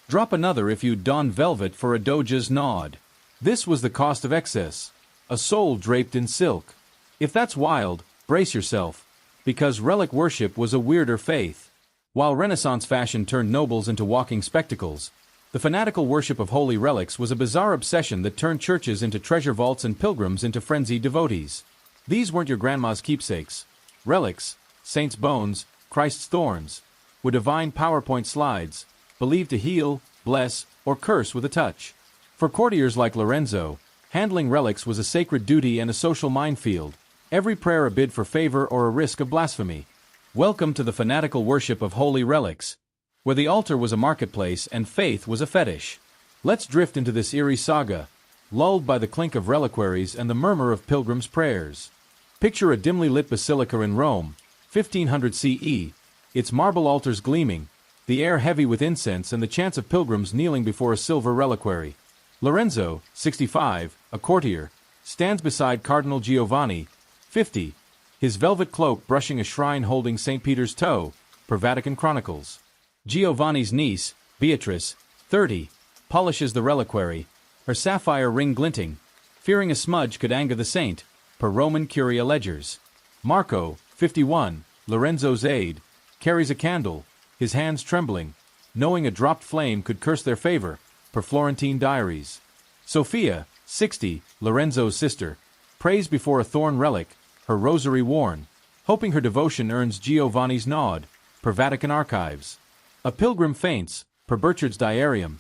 Drop another if you'd don velvet for a doge's nod. This was the cost of excess. A soul draped in silk. If that's wild, brace yourself. Because relic worship was a weirder faith. While Renaissance fashion turned nobles into walking spectacles, the fanatical worship of holy relics was a bizarre obsession that turned churches into treasure vaults and pilgrims into frenzied devotees. These weren't your grandma's keepsakes. Relics, saints' bones, Christ's thorns, were divine PowerPoint slides, believed to heal, bless, or curse with a touch. For courtiers like Lorenzo, handling relics was a sacred duty and a social minefield, every prayer a bid for favor or a risk of blasphemy. Welcome to the fanatical worship of holy relics, where the altar was a marketplace and faith was a fetish. Let's drift into this eerie saga, lulled by the clink of reliquaries and the murmur of pilgrims' prayers. Picture a dimly lit basilica in Rome, 1500 CE, its marble altars gleaming, the air heavy with incense and the chants of pilgrims kneeling before a silver reliquary. Lorenzo, 65, a courtier, stands beside Cardinal Giovanni, 50, his velvet cloak brushing a shrine holding St. Peter's toe, per Vatican Chronicles. Giovanni's niece, Beatrice, 30, polishes the reliquary, her sapphire ring glinting, fearing a smudge could anger the saint, per Roman Curia ledgers. Marco, 51, Lorenzo's aide, carries a candle, his hands trembling, knowing a dropped flame could curse their favor, per Florentine diaries. Sophia, 60, Lorenzo's sister, prays before a thorn relic, her rosary worn, hoping her devotion earns Giovanni's nod, per Vatican archives. A pilgrim faints, per Burchard's diarium.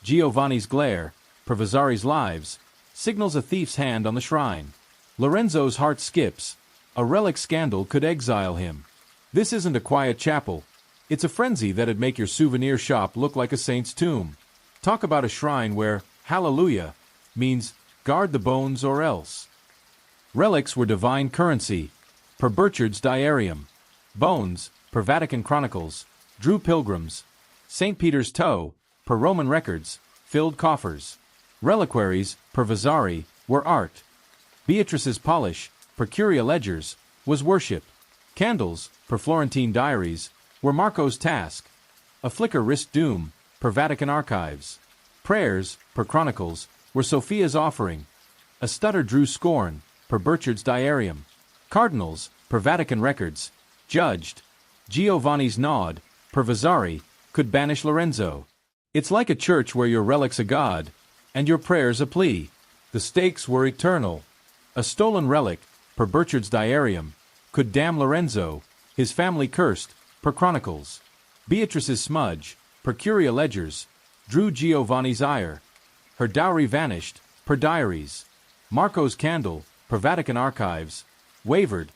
Giovanni's glare, per Vasari's lives, signals a thief's hand on the shrine. Lorenzo's heart skips. A relic scandal could exile him. This isn't a quiet chapel. It's a frenzy that'd make your souvenir shop look like a saint's tomb. Talk about a shrine where hallelujah means guard the bones or else. Relics were divine currency, per Burchard's diarium. Bones, per Vatican Chronicles, drew pilgrims. St. Peter's toe, per Roman records, filled coffers. Reliquaries, per Vasari, were art. Beatrice's polish, per Curia ledgers, was worship. Candles, per Florentine diaries, were Marco's task. A flicker risked doom, per Vatican archives. Prayers, per Chronicles, were Sophia's offering. A stutter drew scorn, per Burchard's diarium. Cardinals, per Vatican records, judged. Giovanni's nod, per Vasari, could banish Lorenzo. It's like a church where your relic's a god, and your prayer's a plea. The stakes were eternal. A stolen relic, per Burchard's diarium, could damn Lorenzo, his family cursed, per Chronicles. Beatrice's smudge, per Curia ledgers, drew Giovanni's ire. Her dowry vanished, per diaries. Marco's candle, per Vatican archives, wavered.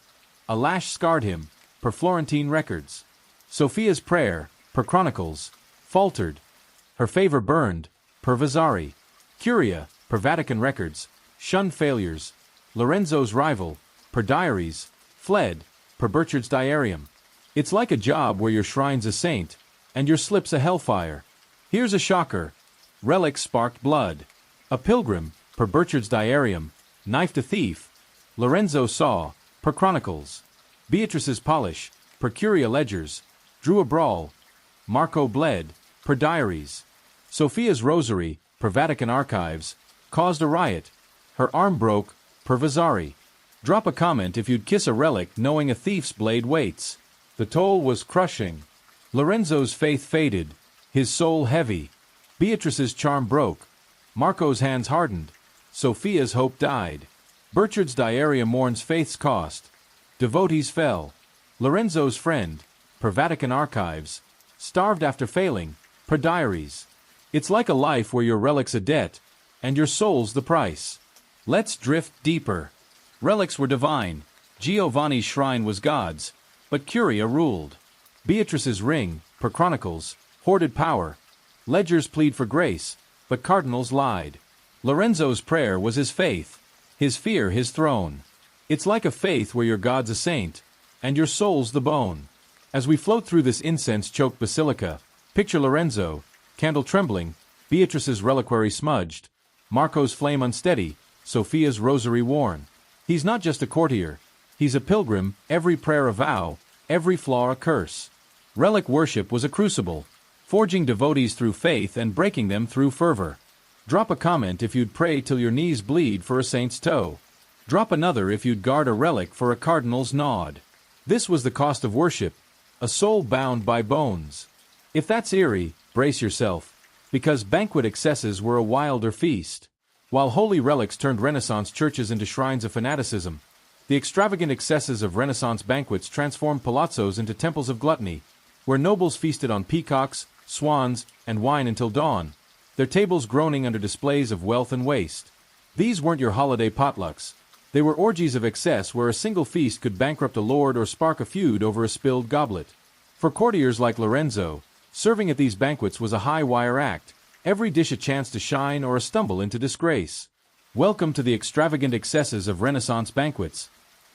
A lash scarred him, per Florentine records. Sophia's prayer, per Chronicles, faltered. Her favor burned, per Vasari. Curia, per Vatican records, shunned failures. Lorenzo's rival, per diaries, fled, per Burchard's diarium. It's like a job where your shrine's a saint, and your slip's a hellfire. Here's a shocker. Relics sparked blood. A pilgrim, per Burchard's diarium, knifed a thief. Lorenzo saw, per Chronicles. Beatrice's polish, per Curia ledgers, drew a brawl. Marco bled, per diaries. Sophia's rosary, per Vatican archives, caused a riot. Her arm broke, per Vasari. Drop a comment if you'd kiss a relic knowing a thief's blade waits. The toll was crushing. Lorenzo's faith faded, his soul heavy. Beatrice's charm broke. Marco's hands hardened. Sophia's hope died. Burchard's diarium mourns faith's cost. Devotees fell. Lorenzo's friend, per Vatican archives, starved after failing, per diaries. It's like a life where your relic's a debt, and your soul's the price. Let's drift deeper. Relics were divine. Giovanni's shrine was God's, but Curia ruled. Beatrice's ring, per Chronicles, hoarded power. Ledgers plead for grace, but cardinals lied. Lorenzo's prayer was his faith, his fear his throne. It's like a faith where your God's a saint, and your soul's the bone. As we float through this incense-choked basilica, picture Lorenzo, candle trembling, Beatrice's reliquary smudged, Marco's flame unsteady, Sophia's rosary worn. He's not just a courtier, he's a pilgrim, every prayer a vow, every flaw a curse. Relic worship was a crucible, forging devotees through faith and breaking them through fervor. Drop a comment if you'd pray till your knees bleed for a saint's toe. Drop another if you'd guard a relic for a cardinal's nod. This was the cost of worship, a soul bound by bones. If that's eerie, brace yourself, because banquet excesses were a wilder feast. While holy relics turned Renaissance churches into shrines of fanaticism, the extravagant excesses of Renaissance banquets transformed palazzos into temples of gluttony, where nobles feasted on peacocks, swans, and wine until dawn, their tables groaning under displays of wealth and waste. These weren't your holiday potlucks. They were orgies of excess where a single feast could bankrupt a lord or spark a feud over a spilled goblet. For courtiers like Lorenzo, serving at these banquets was a high-wire act, every dish a chance to shine or a stumble into disgrace. Welcome to the extravagant excesses of Renaissance banquets,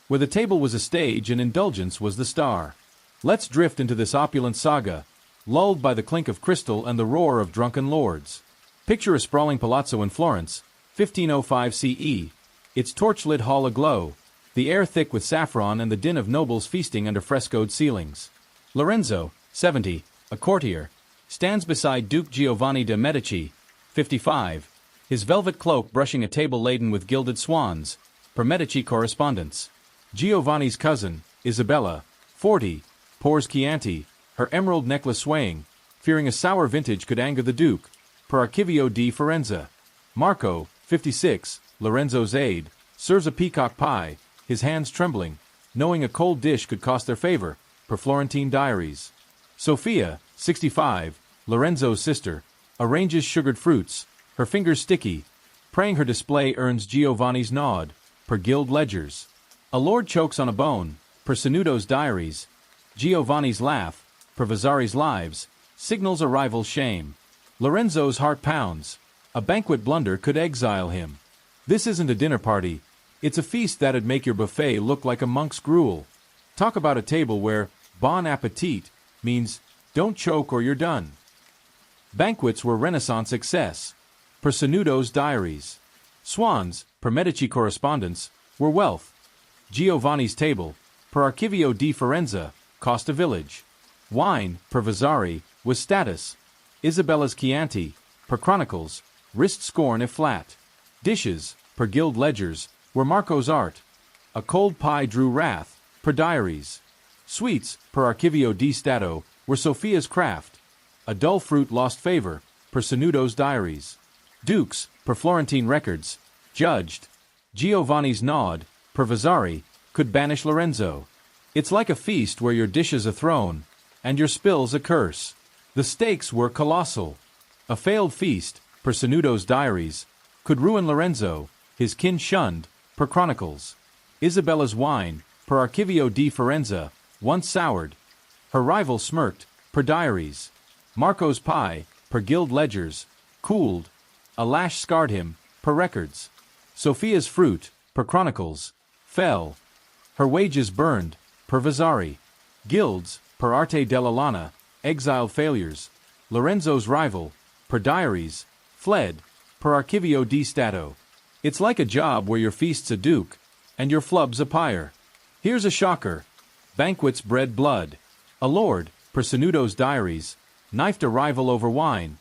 where the table was a stage and indulgence was the star. Let's drift into this opulent saga, lulled by the clink of crystal and the roar of drunken lords. Picture a sprawling palazzo in Florence, 1505 CE, its torch-lit hall aglow, the air thick with saffron and the din of nobles feasting under frescoed ceilings. Lorenzo, 70, a courtier, stands beside Duke Giovanni de' Medici, 55, his velvet cloak brushing a table laden with gilded swans, per Medici correspondence. Giovanni's cousin, Isabella, 40, pours Chianti, her emerald necklace swaying, fearing a sour vintage could anger the Duke, per Archivio di Firenze. Marco, 56, Lorenzo's aide, serves a peacock pie, his hands trembling, knowing a cold dish could cost their favor, per Florentine diaries. Sophia, 65, Lorenzo's sister, arranges sugared fruits, her fingers sticky, praying her display earns Giovanni's nod, per guild ledgers. A lord chokes on a bone, per Sanudo's diaries. Giovanni's laugh, per Vasari's lives, signals a rival's shame. Lorenzo's heart pounds. A banquet blunder could exile him. This isn't a dinner party, it's a feast that'd make your buffet look like a monk's gruel. Talk about a table where bon appetit means don't choke or you're done. Banquets were Renaissance excess, per Sanudo's diaries. Swans, per Medici correspondence, were wealth. Giovanni's table, per Archivio di Firenze, cost a village. Wine, per Vasari, was status. Isabella's Chianti, per Chronicles, risked scorn if flat. Dishes, per guild ledgers, were Marco's art. A cold pie drew wrath, per diaries. Sweets, per Archivio di Stato, were Sophia's craft. A dull fruit lost favor, per Sanudo's diaries. Dukes, per Florentine records, judged. Giovanni's nod, per Vasari, could banish Lorenzo. It's like a feast where your dish is a throne, and your spill's a curse. The stakes were colossal. A failed feast, per Sanudo's diaries, could ruin Lorenzo, his kin shunned, per Chronicles. Isabella's wine, per Archivio di Firenze, once soured. Her rival smirked, per diaries. Marco's pie, per guild ledgers, cooled. A lash scarred him, per records. Sophia's fruit, per Chronicles, fell. Her wages burned, per Vasari. Guilds, per Arte della Lana, exiled failures. Lorenzo's rival, per diaries, fled, per Archivio di Stato. It's like a job where your feast's a duke, and your flub's a pyre. Here's a shocker. Banquets bred blood. A lord, per Sanudo's diaries, knifed a rival over wine.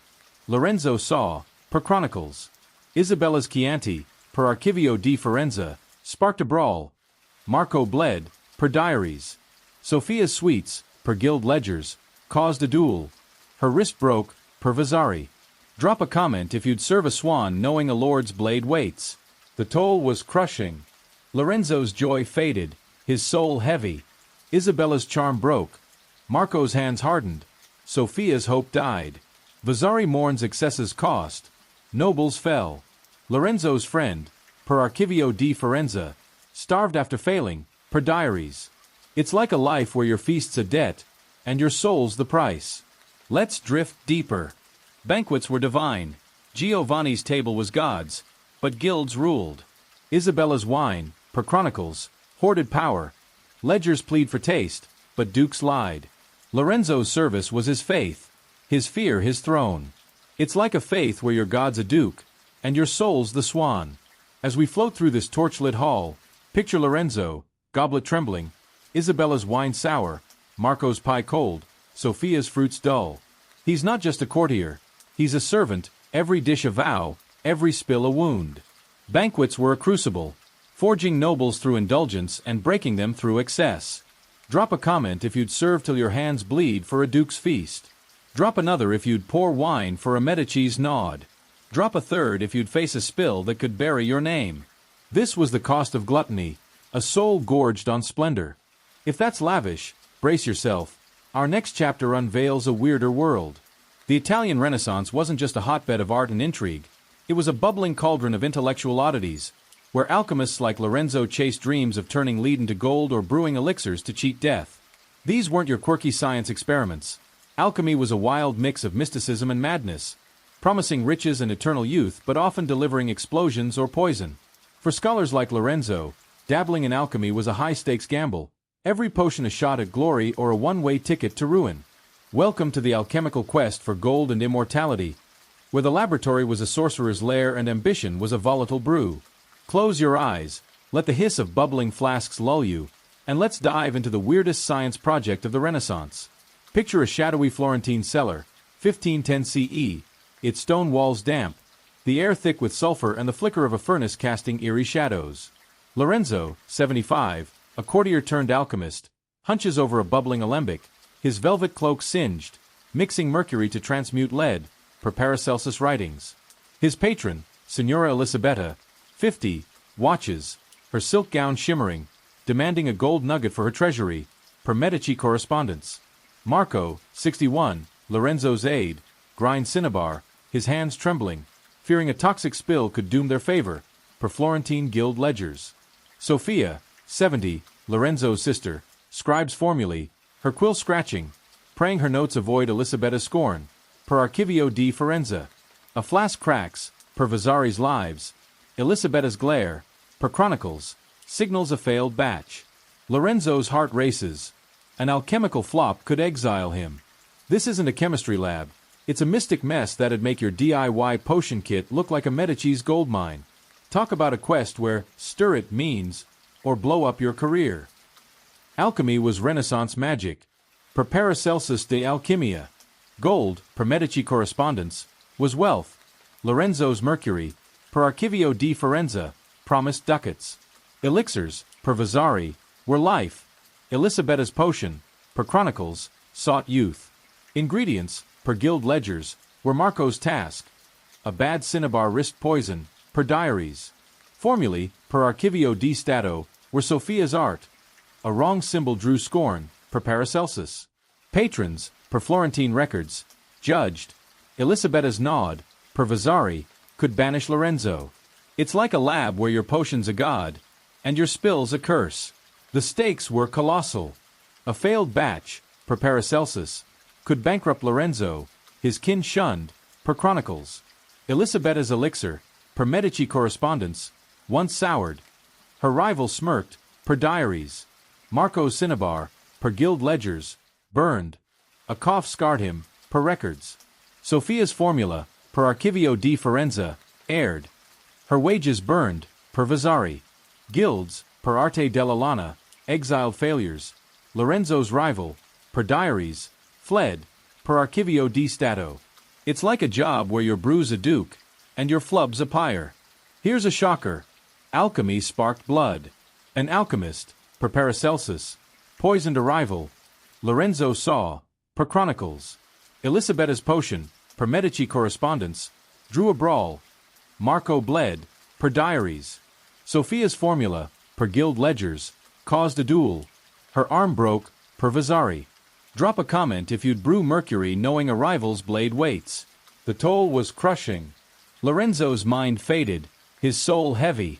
Lorenzo saw, per Chronicles. Isabella's Chianti, per Archivio di Firenze, sparked a brawl. Marco bled, per diaries. Sophia's sweets, per guild ledgers, caused a duel. Her wrist broke, per Vasari. Drop a comment if you'd serve a swan knowing a lord's blade waits. The toll was crushing. Lorenzo's joy faded, his soul heavy. Isabella's charm broke. Marco's hands hardened. Sophia's hope died. Vasari mourns excesses cost. Nobles fell. Lorenzo's friend, per Archivio di Firenze, starved after failing, per diaries. It's like a life where your feast's a debt, and your soul's the price. Let's drift deeper. Banquets were divine. Giovanni's table was God's, but guilds ruled. Isabella's wine, per Chronicles, hoarded power. Ledgers plead for taste, but dukes lied. Lorenzo's service was his faith, his fear his throne. It's like a faith where your god's a duke, and your soul's the swan. As we float through this torchlit hall, picture Lorenzo, goblet trembling, Isabella's wine sour, Marco's pie cold, Sophia's fruits dull. He's not just a courtier. He's a servant, every dish a vow, every spill a wound. Banquets were a crucible, forging nobles through indulgence and breaking them through excess. Drop a comment if you'd serve till your hands bleed for a duke's feast. Drop another if you'd pour wine for a Medici's nod. Drop a third if you'd face a spill that could bury your name. This was the cost of gluttony, a soul gorged on splendor. If that's lavish, brace yourself. Our next chapter unveils a weirder world. The Italian Renaissance wasn't just a hotbed of art and intrigue. It was a bubbling cauldron of intellectual oddities, where alchemists like Lorenzo chased dreams of turning lead into gold or brewing elixirs to cheat death. These weren't your quirky science experiments. Alchemy was a wild mix of mysticism and madness, promising riches and eternal youth but often delivering explosions or poison. For scholars like Lorenzo, dabbling in alchemy was a high-stakes gamble, every potion a shot at glory or a one-way ticket to ruin. Welcome to the alchemical quest for gold and immortality, where the laboratory was a sorcerer's lair and ambition was a volatile brew. Close your eyes, let the hiss of bubbling flasks lull you, and let's dive into the weirdest science project of the Renaissance. Picture a shadowy Florentine cellar, 1510 CE, its stone walls damp, the air thick with sulfur and the flicker of a furnace casting eerie shadows. Lorenzo, 75, a courtier turned alchemist, hunches over a bubbling alembic, his velvet cloak singed, mixing mercury to transmute lead, per Paracelsus writings. His patron, Signora Elisabetta, 50, watches, her silk gown shimmering, demanding a gold nugget for her treasury, per Medici correspondence. Marco, 61, Lorenzo's aide, grinds cinnabar, his hands trembling, fearing a toxic spill could doom their favor, per Florentine guild ledgers. Sophia, 70, Lorenzo's sister, scribes formulae, her quill scratching, praying her notes avoid Elisabetta's scorn, per Archivio di Firenze. A flask cracks, per Vasari's lives, Elisabetta's glare, per Chronicles, signals a failed batch. Lorenzo's heart races. An alchemical flop could exile him. This isn't a chemistry lab. It's a mystic mess that'd make your DIY potion kit look like a Medici's gold mine. Talk about a quest where stir it means, or blow up your career. Alchemy was Renaissance magic. Per Paracelsus de Alchimia. Gold, per Medici correspondence, was wealth. Lorenzo's mercury, per Archivio di Firenze, promised ducats. Elixirs, per Vasari, were life. Elisabetta's potion, per Chronicles, sought youth. Ingredients, per guild ledgers, were Marco's task. A bad cinnabar risked poison, per diaries. Formulae, per Archivio di Stato, were Sophia's art. A wrong symbol drew scorn, per Paracelsus. Patrons, per Florentine records, judged. Elisabetta's nod, per Vasari, could banish Lorenzo. It's like a lab where your potion's a god, and your spill's a curse. The stakes were colossal. A failed batch, per Paracelsus, could bankrupt Lorenzo, his kin shunned, per Chronicles. Elisabetta's elixir, per Medici correspondence, once soured. Her rival smirked, per diaries. Marco's cinnabar, per guild ledgers, burned. A cough scarred him, per records. Sophia's formula, per Archivio di Firenze, aired. Her wages burned, per Vasari. Guilds, per Arte della Lana, exiled failures. Lorenzo's rival, per diaries, fled, per Archivio di Stato. It's like a job where your brew's a duke, and your flub's a pyre. Here's a shocker. Alchemy sparked blood. An alchemist, per Paracelsus, poisoned a rival. Lorenzo saw, per Chronicles. Elisabetta's potion, per Medici correspondence, drew a brawl. Marco bled, per diaries. Sophia's formula, per guild ledgers, caused a duel. Her arm broke, per Vasari. Drop a comment if you'd brew mercury knowing a rival's blade waits. The toll was crushing. Lorenzo's mind faded, his soul heavy.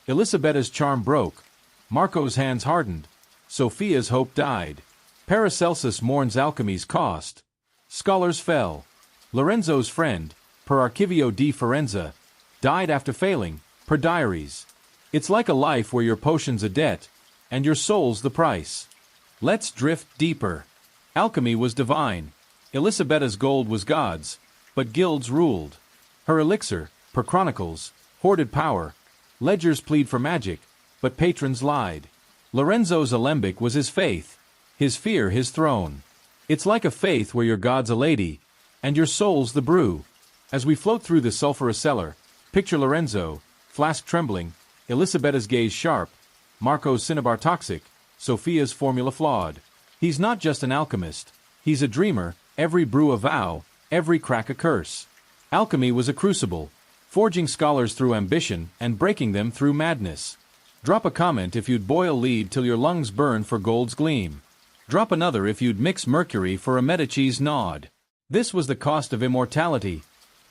Elisabetta's charm broke. Marco's hands hardened. Sophia's hope died. Paracelsus mourns alchemy's cost. Scholars fell. Lorenzo's friend, per Archivio di Firenze, died after failing, per diaries. It's like a life where your potion's a debt, and your soul's the price. Let's drift deeper. Alchemy was divine. Elisabetta's gold was God's, but guilds ruled. Her elixir, per Chronicles, hoarded power. Ledgers plead for magic, but patrons lied. Lorenzo's alembic was his faith. his fear his throne. It's like a faith where your god's a lady, and your soul's the brew. As we float through the sulphurous cellar, picture Lorenzo, flask trembling, Elisabetta's gaze sharp, Marco's cinnabar toxic, Sophia's formula flawed. He's not just an alchemist, he's a dreamer, every brew a vow, every crack a curse. Alchemy was a crucible, forging scholars through ambition and breaking them through madness. Drop a comment if you'd boil lead till your lungs burn for gold's gleam. Drop another if you'd mix mercury for a Medici's nod. This was the cost of immortality,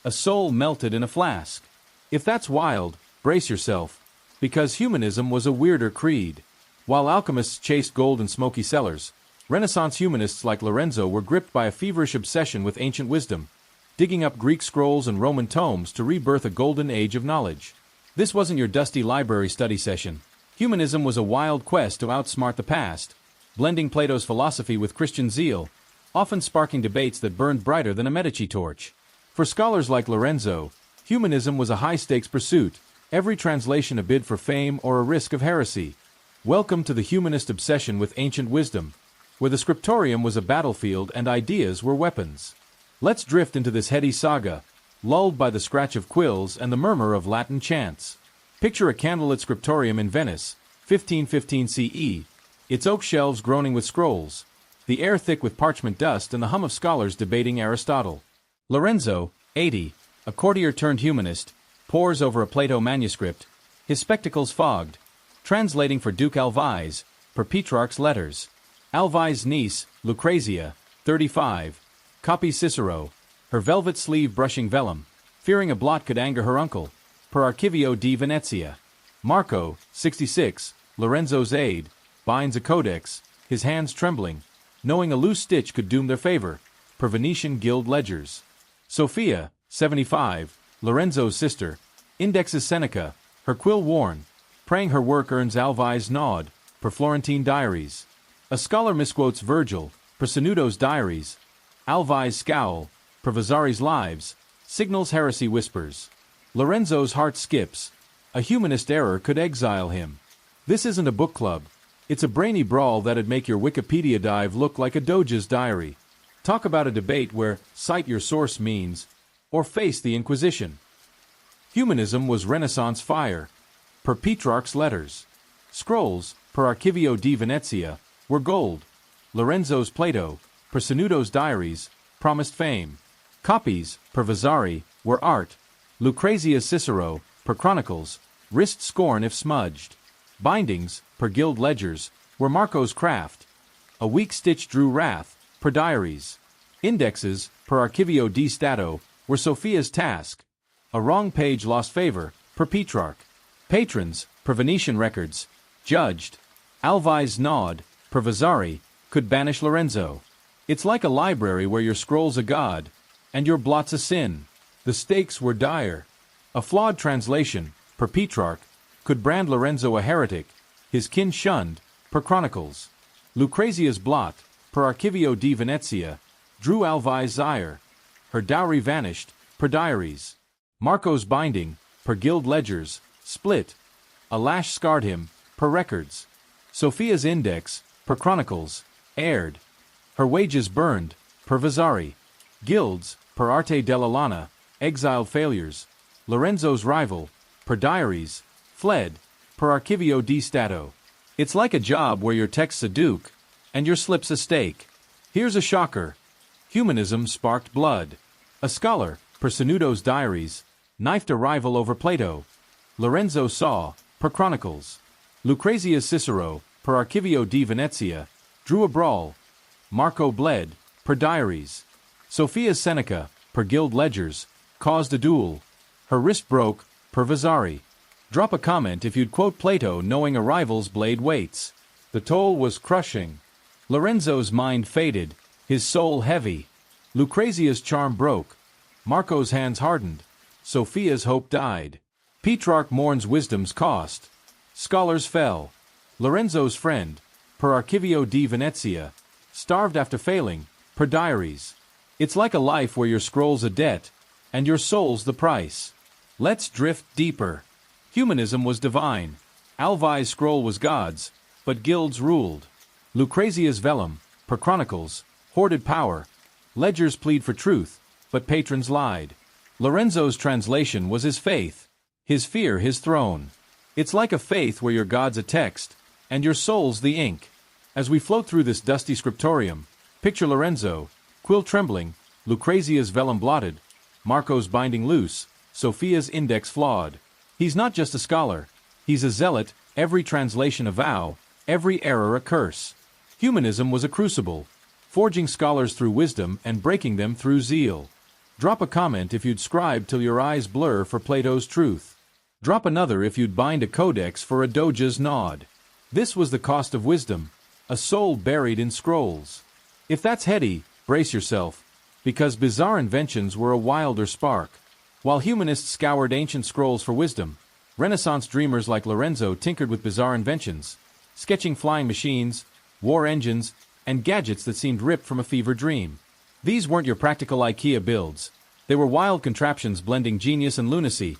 a soul melted in a flask. If that's wild, brace yourself, because humanism was a weirder creed. While alchemists chased gold in smoky cellars, Renaissance humanists like Lorenzo were gripped by a feverish obsession with ancient wisdom, digging up Greek scrolls and Roman tomes to rebirth a golden age of knowledge. This wasn't your dusty library study session. Humanism was a wild quest to outsmart the past, blending Plato's philosophy with Christian zeal, often sparking debates that burned brighter than a Medici torch. For scholars like Lorenzo, humanism was a high-stakes pursuit, every translation a bid for fame or a risk of heresy. Welcome to the humanist obsession with ancient wisdom, where the scriptorium was a battlefield and ideas were weapons. Let's drift into this heady saga, lulled by the scratch of quills and the murmur of Latin chants. Picture a candlelit scriptorium in Venice, 1515 CE, its oak shelves groaning with scrolls, the air thick with parchment dust and the hum of scholars debating Aristotle. Lorenzo, 80, a courtier-turned-humanist, pores over a Plato manuscript, his spectacles fogged, translating for Duke Alveils, per Petrarch's letters. Alveils' niece, Lucrezia, 35, copies Cicero, her velvet sleeve brushing vellum, fearing a blot could anger her uncle, per Archivio di Venezia. Marco, 66, Lorenzo's aide, binds a codex, his hands trembling, knowing a loose stitch could doom their favor, per Venetian guild ledgers. Sophia, 75, Lorenzo's sister, indexes Seneca, her quill worn, praying her work earns Alveils' nod, per Florentine diaries. A scholar misquotes Virgil, per Sanudo's diaries. Alveils' scowl, per Vasari's lives, signals heresy whispers. Lorenzo's heart skips. A humanist error could exile him. This isn't a book club. It's a brainy brawl that'd make your Wikipedia dive look like a Doge's diary. Talk about a debate where cite your source means, or face the Inquisition. Humanism was Renaissance fire, per Petrarch's letters. Scrolls, per Archivio di Venezia, were gold. Lorenzo's Plato, per Sanudo's diaries, promised fame. Copies, per Vasari, were art. Lucrezia's Cicero, per Chronicles, risked scorn if smudged. Bindings, per guild ledgers, were Marco's craft. A weak stitch drew wrath, per diaries. Indexes, per Archivio di Stato, were Sophia's task. A wrong page lost favor, per Petrarch. Patrons, per Venetian records, judged. Alveils' nod, per Vasari, could banish Lorenzo. It's like a library where your scroll's a god, and your blot's a sin. The stakes were dire. A flawed translation, per Petrarch, could brand Lorenzo a heretic, his kin shunned, per Chronicles. Lucrezia's blot, per Archivio di Venezia, drew Alveils' ire. Her dowry vanished, per diaries. Marco's binding, per guild ledgers, split. A lash scarred him, per records. Sophia's index, per Chronicles, aired. Her wages burned, per Vasari. Guilds, per Arte della Lana, exiled failures. Lorenzo's rival, per diaries, fled, per Archivio di Stato. It's like a job where your text's a duke, and your slip's a stake. Here's a shocker. Humanism sparked blood. A scholar, per Sanudo's diaries, knifed a rival over Plato. Lorenzo saw, per Chronicles. Lucrezia's Cicero, per Archivio di Venezia, drew a brawl. Marco bled, per diaries. Sophia's Seneca, per guild ledgers, caused a duel. Her wrist broke, per Vasari. Drop a comment if you'd quote Plato knowing a rival's blade waits. The toll was crushing. Lorenzo's mind faded, his soul heavy. Lucrezia's charm broke. Marco's hands hardened. Sophia's hope died. Petrarch mourns wisdom's cost. Scholars fell. Lorenzo's friend, per Archivio di Venezia, starved after failing, per diaries. It's like a life where your scroll's a debt, and your soul's the price. Let's drift deeper. Humanism was divine. Alveils' scroll was God's, but guilds ruled. Lucrezia's vellum, per chronicles, hoarded power. Ledgers plead for truth, but patrons lied. Lorenzo's translation was his faith, his fear his throne. It's like a faith where your god's a text, and your soul's the ink. As we float through this dusty scriptorium, picture Lorenzo, quill trembling, Lucrezia's vellum blotted, Marco's binding loose, Sophia's index flawed. He's not just a scholar, he's a zealot, every translation a vow, every error a curse. Humanism was a crucible, forging scholars through wisdom and breaking them through zeal. Drop a comment if you'd scribe till your eyes blur for Plato's truth. Drop another if you'd bind a codex for a doge's nod. This was the cost of wisdom, a soul buried in scrolls. If that's heady, brace yourself, because bizarre inventions were a wilder spark. While humanists scoured ancient scrolls for wisdom, Renaissance dreamers like Lorenzo tinkered with bizarre inventions, sketching flying machines, war engines, and gadgets that seemed ripped from a fever dream. These weren't your practical IKEA builds. They were wild contraptions blending genius and lunacy,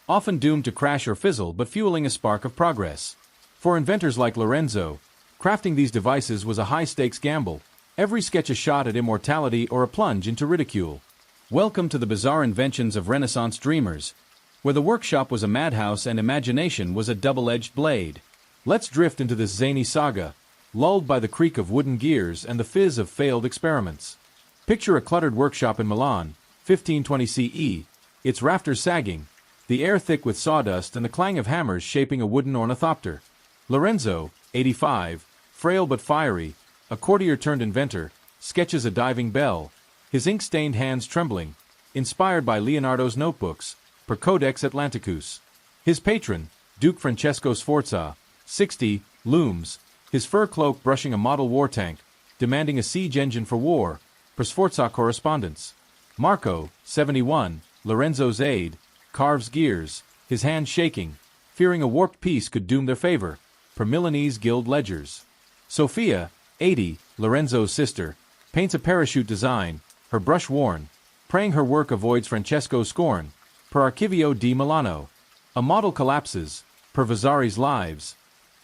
often doomed to crash or fizzle but fueling a spark of progress. For inventors like Lorenzo, crafting these devices was a high-stakes gamble, every sketch a shot at immortality or a plunge into ridicule. Welcome to the bizarre inventions of Renaissance dreamers, where the workshop was a madhouse and imagination was a double-edged blade. Let's drift into this zany saga, lulled by the creak of wooden gears and the fizz of failed experiments. Picture a cluttered workshop in Milan, 1520 CE, its rafters sagging, the air thick with sawdust and the clang of hammers shaping a wooden ornithopter. Lorenzo, 85, frail but fiery, a courtier-turned-inventor, sketches a diving bell, his ink-stained hands trembling, inspired by Leonardo's notebooks, per Codex Atlanticus. His patron, Duke Francesco Sforza, 60, looms, his fur cloak brushing a model war tank, demanding a siege engine for war, per Sforza correspondence. Marco, 71, Lorenzo's aide, carves gears, his hand shaking, fearing a warped piece could doom their favor, per Milanese guild ledgers. Sophia, 80, Lorenzo's sister, paints a parachute design, her brush worn, praying her work avoids Francesco's scorn, per Archivio di Milano. A model collapses, per Vasari's lives.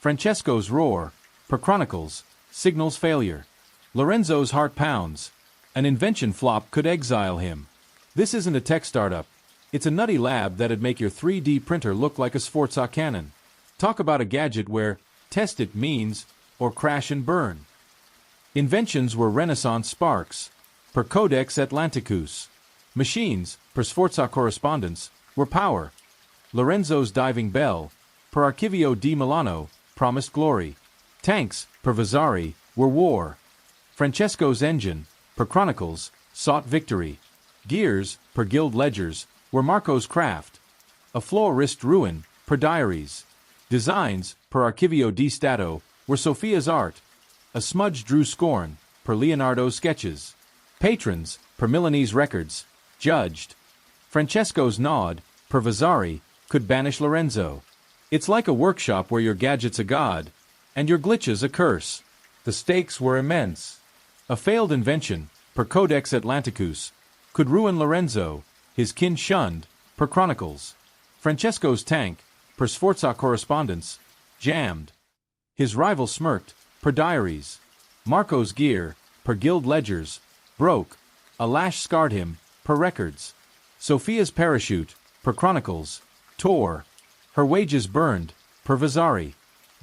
Francesco's roar, per Chronicles, signals failure. Lorenzo's heart pounds. An invention flop could exile him. This isn't a tech startup. It's a nutty lab that'd make your 3D printer look like a Sforza cannon. Talk about a gadget where test it means or crash and burn. Inventions were Renaissance sparks, per Codex Atlanticus. Machines, per Sforza correspondence, were power. Lorenzo's diving bell, per Archivio di Milano, promised glory. Tanks, per Vasari, were war. Francesco's engine, per Chronicles, sought victory. Gears, per guild ledgers, were Marco's craft. A flaw risked ruin, per diaries. Designs, per Archivio di Stato, were Sophia's art. A smudge drew scorn, per Leonardo's sketches. Patrons, per Milanese records, judged. Francesco's nod, per Vasari, could banish Lorenzo. It's like a workshop where your gadget's a god, and your glitches a curse. The stakes were immense. A failed invention, per Codex Atlanticus, could ruin Lorenzo, his kin shunned, per Chronicles. Francesco's tank, per Sforza correspondence, jammed. His rival smirked, per diaries. Marco's gear, per guild ledgers, broke. A lash scarred him, per records. Sophia's parachute, per Chronicles, tore. Her wages burned, per Vasari.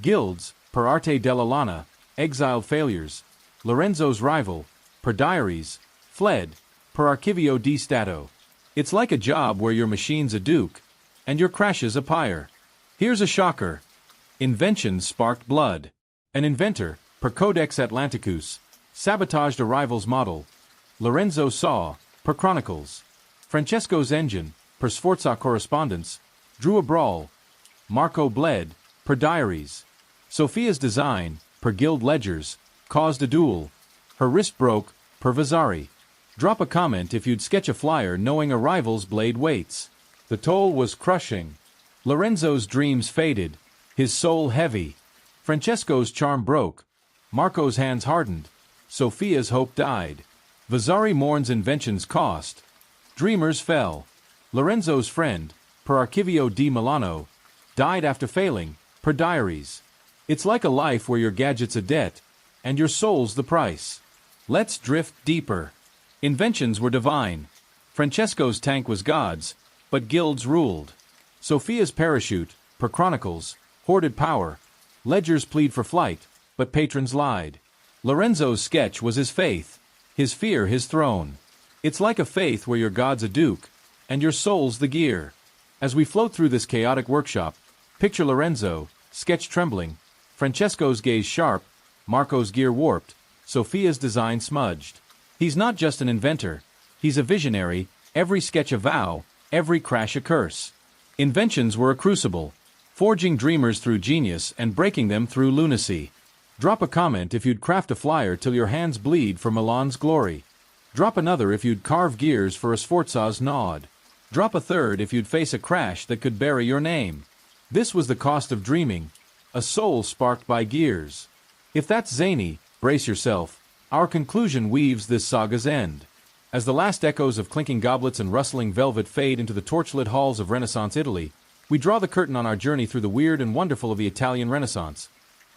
Guilds, per Arte della Lana, exiled failures. Lorenzo's rival, per diaries, fled, per Archivio di Stato. It's like a job where your machine's a duke, and your crash's a pyre. Here's a shocker. Inventions sparked blood. An inventor, per Codex Atlanticus, sabotaged a rival's model. Lorenzo saw, per Chronicles. Francesco's engine, per Sforza correspondence, drew a brawl. Marco bled, per diaries. Sophia's design, per guild ledgers, caused a duel. Her wrist broke, per Vasari. Drop a comment if you'd sketch a flyer knowing a rival's blade waits. The toll was crushing. Lorenzo's dreams faded, his soul heavy. Francesco's charm broke. Marco's hands hardened. Sophia's hope died. Vasari mourns invention's cost. Dreamers fell. Lorenzo's friend, per Archivio di Milano, died after failing, per diaries. It's like a life where your gadget's a debt, and your soul's the price. Let's drift deeper. Inventions were divine. Francesco's tank was God's, but guilds ruled. Sophia's parachute, per chronicles, hoarded power. Ledgers plead for flight, but patrons lied. Lorenzo's sketch was his faith, his fear his throne. It's like a faith where your god's a duke, and your soul's the gear. As we float through this chaotic workshop, picture Lorenzo, sketch trembling, Francesco's gaze sharp, Marco's gear warped, Sophia's design smudged. He's not just an inventor, he's a visionary, every sketch a vow, every crash a curse. Inventions were a crucible, forging dreamers through genius and breaking them through lunacy. Drop a comment if you'd craft a flyer till your hands bleed for Milan's glory. Drop another if you'd carve gears for a Sforza's nod. Drop a third if you'd face a crash that could bury your name. This was the cost of dreaming, a soul sparked by gears. If that's zany, brace yourself. Our conclusion weaves this saga's end. As the last echoes of clinking goblets and rustling velvet fade into the torchlit halls of Renaissance Italy, we draw the curtain on our journey through the weird and wonderful of the Italian Renaissance.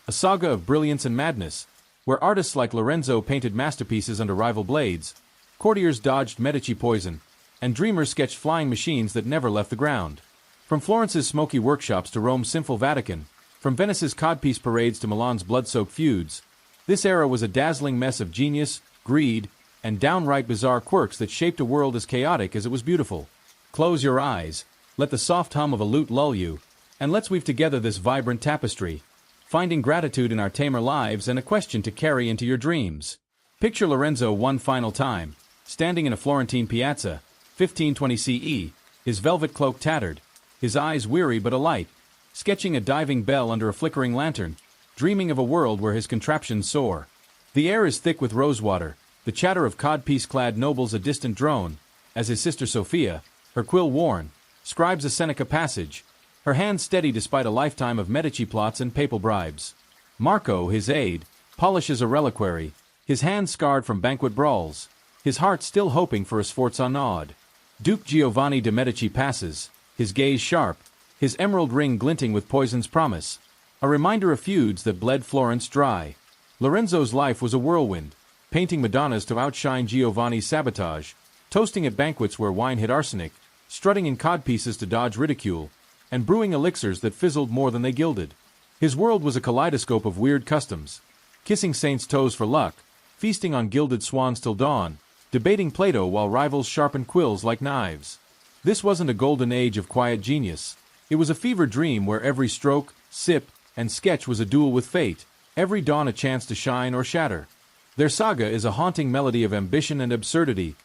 A saga of brilliance and madness, where artists like Lorenzo painted masterpieces under rival blades, courtiers dodged Medici poison, and dreamers sketched flying machines that never left the ground. From Florence's smoky workshops to Rome's sinful Vatican, from Venice's codpiece parades to Milan's blood-soaked feuds, this era was a dazzling mess of genius, greed, and downright bizarre quirks that shaped a world as chaotic as it was beautiful. Close your eyes, let the soft hum of a lute lull you, and let's weave together this vibrant tapestry, finding gratitude in our tamer lives and a question to carry into your dreams. Picture Lorenzo one final time, standing in a Florentine piazza, 1520 CE, his velvet cloak tattered, his eyes weary but alight, sketching a diving bell under a flickering lantern, dreaming of a world where his contraptions soar. The air is thick with rosewater, the chatter of codpiece-clad nobles a distant drone, as his sister Sophia, her quill worn, scribes a Seneca passage, her hand steady despite a lifetime of Medici plots and papal bribes. Marco, his aide, polishes a reliquary, his hands scarred from banquet brawls, his heart still hoping for a Sforza nod. Duke Giovanni de' Medici passes, his gaze sharp, his emerald ring glinting with poison's promise, a reminder of feuds that bled Florence dry. Lorenzo's life was a whirlwind, painting Madonnas to outshine Giovanni's sabotage, toasting at banquets where wine hid arsenic, strutting in codpieces to dodge ridicule, and brewing elixirs that fizzled more than they gilded. His world was a kaleidoscope of weird customs, kissing saints' toes for luck, feasting on gilded swans till dawn, debating Plato while rivals sharpened quills like knives. This wasn't a golden age of quiet genius. It was a fever dream where every stroke, sip, and sketch was a duel with fate, every dawn a chance to shine or shatter. Their saga is a haunting melody of ambition and absurdity,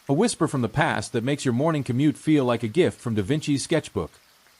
a whisper from the past that makes your morning commute feel like a gift from Da Vinci's sketchbook.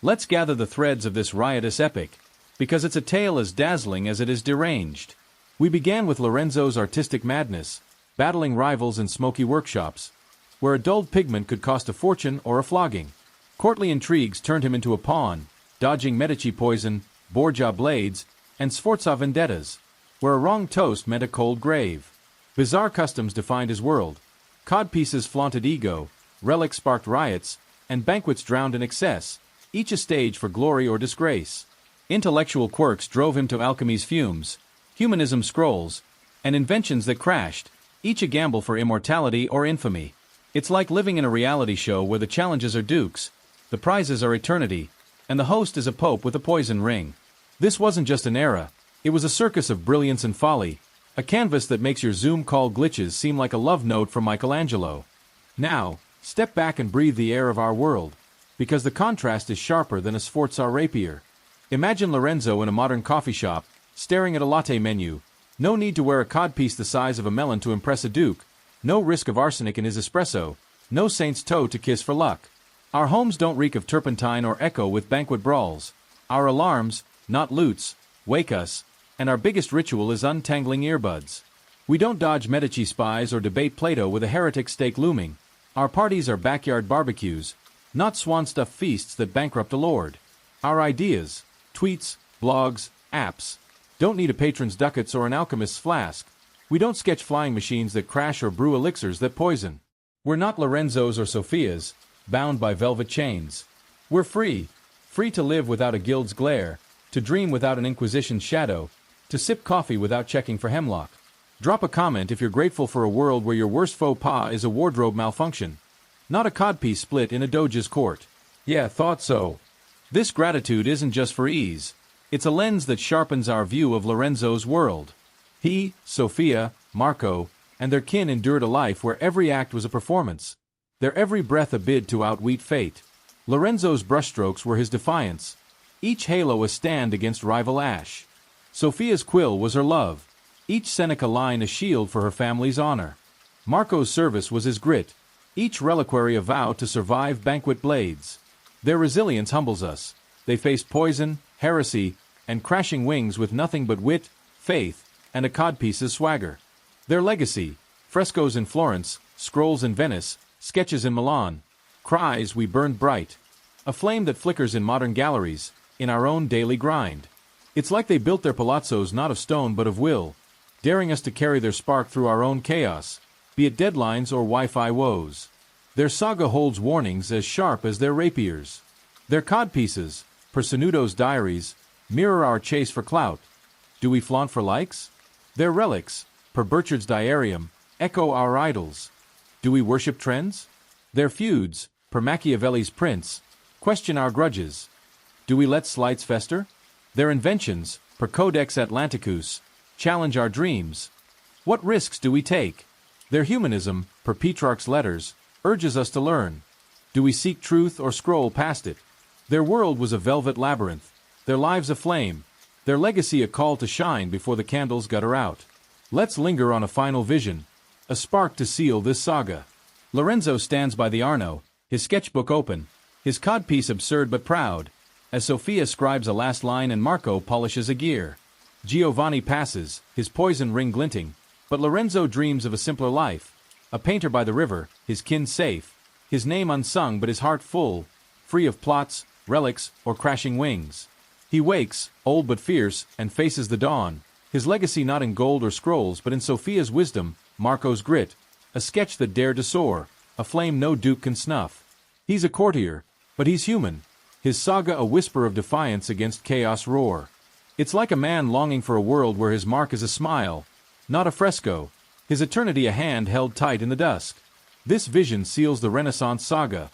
Let's gather the threads of this riotous epic, because it's a tale as dazzling as it is deranged. We began with Lorenzo's artistic madness, battling rivals in smoky workshops, where a dulled pigment could cost a fortune or a flogging. Courtly intrigues turned him into a pawn, dodging Medici poison, Borgia blades, and Sforza vendettas, where a wrong toast meant a cold grave. Bizarre customs defined his world. Codpieces flaunted ego, relics sparked riots, and banquets drowned in excess, each a stage for glory or disgrace. Intellectual quirks drove him to alchemy's fumes, humanism scrolls, and inventions that crashed, each a gamble for immortality or infamy. It's like living in a reality show where the challenges are dukes, the prizes are eternity, and the host is a pope with a poison ring. This wasn't just an era, it was a circus of brilliance and folly, a canvas that makes your Zoom call glitches seem like a love note from Michelangelo. Now, step back and breathe the air of our world, because the contrast is sharper than a Sforza rapier. Imagine Lorenzo in a modern coffee shop, staring at a latte menu. No need to wear a codpiece the size of a melon to impress a duke, no risk of arsenic in his espresso, no saint's toe to kiss for luck. Our homes don't reek of turpentine or echo with banquet brawls. Our alarms, not lutes, wake us, and our biggest ritual is untangling earbuds. We don't dodge Medici spies or debate Plato with a heretic stake looming. Our parties are backyard barbecues, not swan-stuffed feasts that bankrupt a lord. Our ideas, tweets, blogs, apps, don't need a patron's ducats or an alchemist's flask. We don't sketch flying machines that crash or brew elixirs that poison. We're not Lorenzo's or Sophia's, bound by velvet chains. We're free, free to live without a guild's glare, to dream without an inquisition's shadow, To sip coffee without checking for hemlock. Drop a comment if you're grateful for a world where your worst faux pas is a wardrobe malfunction. Not a codpiece split in a doge's court. Yeah, thought so. This gratitude isn't just for ease. It's a lens that sharpens our view of Lorenzo's world. He, Sophia, Marco, and their kin endured a life where every act was a performance. Their every breath a bid to outwit fate. Lorenzo's brushstrokes were his defiance. Each halo a stand against rival ash. Sophia's quill was her love. Each Seneca line a shield for her family's honor. Marco's service was his grit. Each reliquary a vow to survive banquet blades. Their resilience humbles us. They faced poison, heresy, and crashing wings with nothing but wit, faith, and a codpiece's swagger. Their legacy: frescoes in Florence, scrolls in Venice, sketches in Milan, cries we burned bright. A flame that flickers in modern galleries, in our own daily grind. It's like they built their palazzos not of stone but of will, daring us to carry their spark through our own chaos, be it deadlines or Wi-Fi woes. Their saga holds warnings as sharp as their rapiers. Their codpieces, per Sanudo's diaries, mirror our chase for clout. Do we flaunt for likes? Their relics, per Burchard's diarium, echo our idols. Do we worship trends? Their feuds, per Machiavelli's prince, question our grudges. Do we let slights fester? Their inventions, per Codex Atlanticus, challenge our dreams. What risks do we take? Their humanism, per Petrarch's letters, urges us to learn. Do we seek truth or scroll past it? Their world was a velvet labyrinth, their lives aflame, their legacy a call to shine before the candles gutter out. Let's linger on a final vision, a spark to seal this saga. Lorenzo stands by the Arno, his sketchbook open, his codpiece absurd but proud, as Sophia scribes a last line and Marco polishes a gear. Giovanni passes, his poison ring glinting, but Lorenzo dreams of a simpler life. A painter by the river, his kin safe, his name unsung but his heart full, free of plots, relics, or crashing wings. He wakes, old but fierce, and faces the dawn, his legacy not in gold or scrolls but in Sophia's wisdom, Marco's grit, a sketch that dared to soar, a flame no duke can snuff. He's a courtier, but he's human. His saga a whisper of defiance against chaos roar. It's like a man longing for a world where his mark is a smile, not a fresco, his eternity a hand held tight in the dusk. This vision seals the Renaissance saga.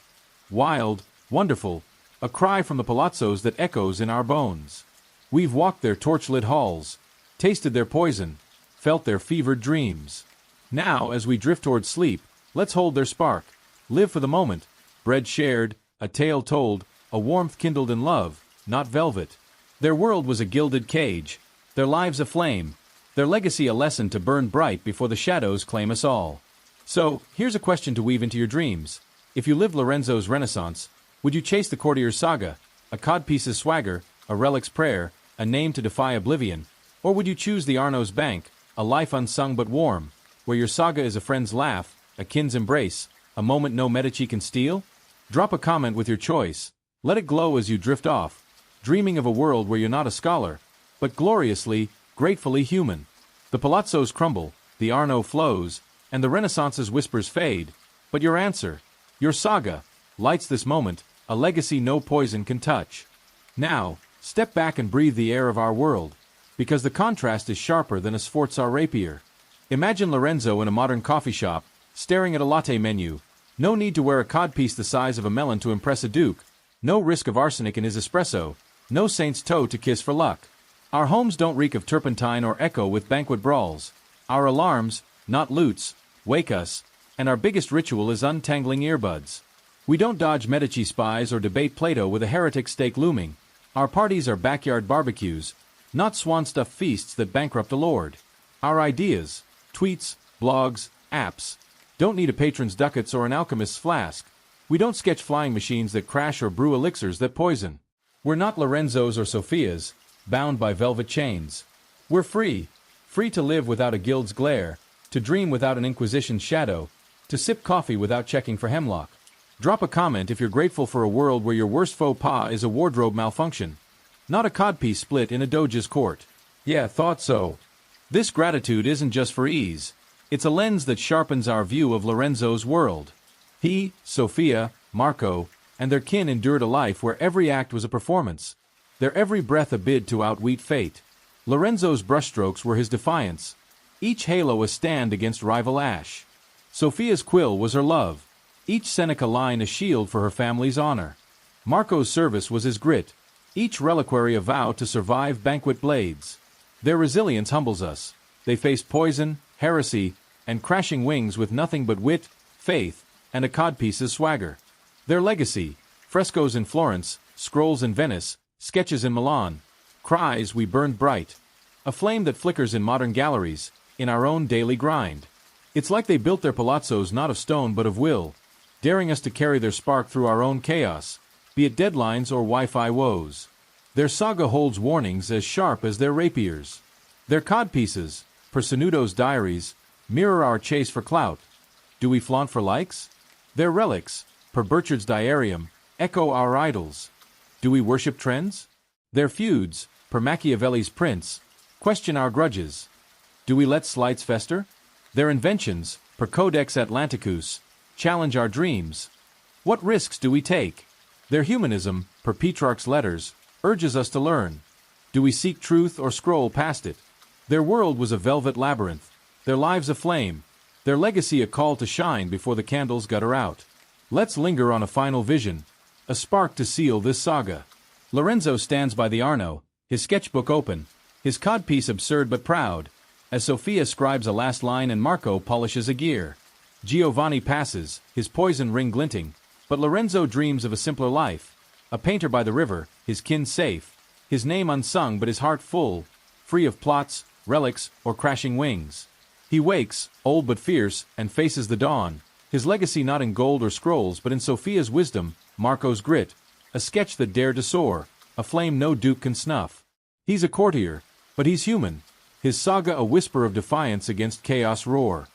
Wild, wonderful, a cry from the palazzos that echoes in our bones. We've walked their torchlit halls, tasted their poison, felt their fevered dreams. Now, as we drift toward sleep, let's hold their spark, live for the moment, bread shared, a tale told, a warmth kindled in love, not velvet. Their world was a gilded cage, their lives aflame, their legacy a lesson to burn bright before the shadows claim us all. So, here's a question to weave into your dreams. If you lived Lorenzo's Renaissance, would you chase the courtier's saga, a codpiece's swagger, a relic's prayer, a name to defy oblivion? Or would you choose the Arno's bank, a life unsung but warm, where your saga is a friend's laugh, a kin's embrace, a moment no Medici can steal? Drop a comment with your choice. Let it glow as you drift off, dreaming of a world where you're not a scholar, but gloriously, gratefully human. The palazzos crumble, the Arno flows, and the Renaissance's whispers fade, but your answer, your saga, lights this moment, a legacy no poison can touch. Now, step back and breathe the air of our world, because the contrast is sharper than a Sforza rapier. Imagine Lorenzo in a modern coffee shop, staring at a latte menu. No need to wear a codpiece the size of a melon to impress a duke. No risk of arsenic in his espresso. No saint's toe to kiss for luck. Our homes don't reek of turpentine or echo with banquet brawls. Our alarms, not lutes, wake us, and our biggest ritual is untangling earbuds. We don't dodge Medici spies or debate Plato with a heretic stake looming. Our parties are backyard barbecues, not swan-stuffed feasts that bankrupt a lord. Our ideas, tweets, blogs, apps, don't need a patron's ducats or an alchemist's flask. We don't sketch flying machines that crash or brew elixirs that poison. We're not Lorenzo's or Sophia's, bound by velvet chains. We're free to live without a guild's glare, to dream without an inquisition's shadow, to sip coffee without checking for hemlock. Drop a comment if you're grateful for a world where your worst faux pas is a wardrobe malfunction, not a codpiece split in a doge's court. Yeah, thought so. This gratitude isn't just for ease. It's a lens that sharpens our view of Lorenzo's world. He, Sophia, Marco, and their kin endured a life where every act was a performance, their every breath a bid to outwit fate. Lorenzo's brushstrokes were his defiance, each halo a stand against rival ash. Sophia's quill was her love, each Seneca line a shield for her family's honor. Marco's service was his grit, each reliquary a vow to survive banquet blades. Their resilience humbles us. They faced poison, heresy, and crashing wings with nothing but wit, faith, and a codpiece's swagger. Their legacy: frescoes in Florence, scrolls in Venice, sketches in Milan, cries we burned bright. A flame that flickers in modern galleries, in our own daily grind. It's like they built their palazzos not of stone but of will, daring us to carry their spark through our own chaos, be it deadlines or Wi-Fi woes. Their saga holds warnings as sharp as their rapiers. Their codpieces, per Sanudo's diaries, mirror our chase for clout. Do we flaunt for likes? Their relics, per Burchard's diarium, echo our idols. Do we worship trends? Their feuds, per Machiavelli's prince, question our grudges. Do we let slights fester? Their inventions, per Codex Atlanticus, challenge our dreams. What risks do we take? Their humanism, per Petrarch's letters, urges us to learn. Do we seek truth or scroll past it? Their world was a velvet labyrinth, their lives a flame, their legacy a call to shine before the candles gutter out. Let's linger on a final vision, a spark to seal this saga. Lorenzo stands by the Arno, his sketchbook open, his codpiece absurd but proud, as Sophia scribes a last line and Marco polishes a gear. Giovanni passes, his poison ring glinting, but Lorenzo dreams of a simpler life, a painter by the river, his kin safe, his name unsung but his heart full, free of plots, relics, or crashing wings. He wakes, old but fierce, and faces the dawn, his legacy not in gold or scrolls but in Sophia's wisdom, Marco's grit, a sketch that dared to soar, a flame no duke can snuff. He's a courtier, but he's human, his saga a whisper of defiance against chaos roar.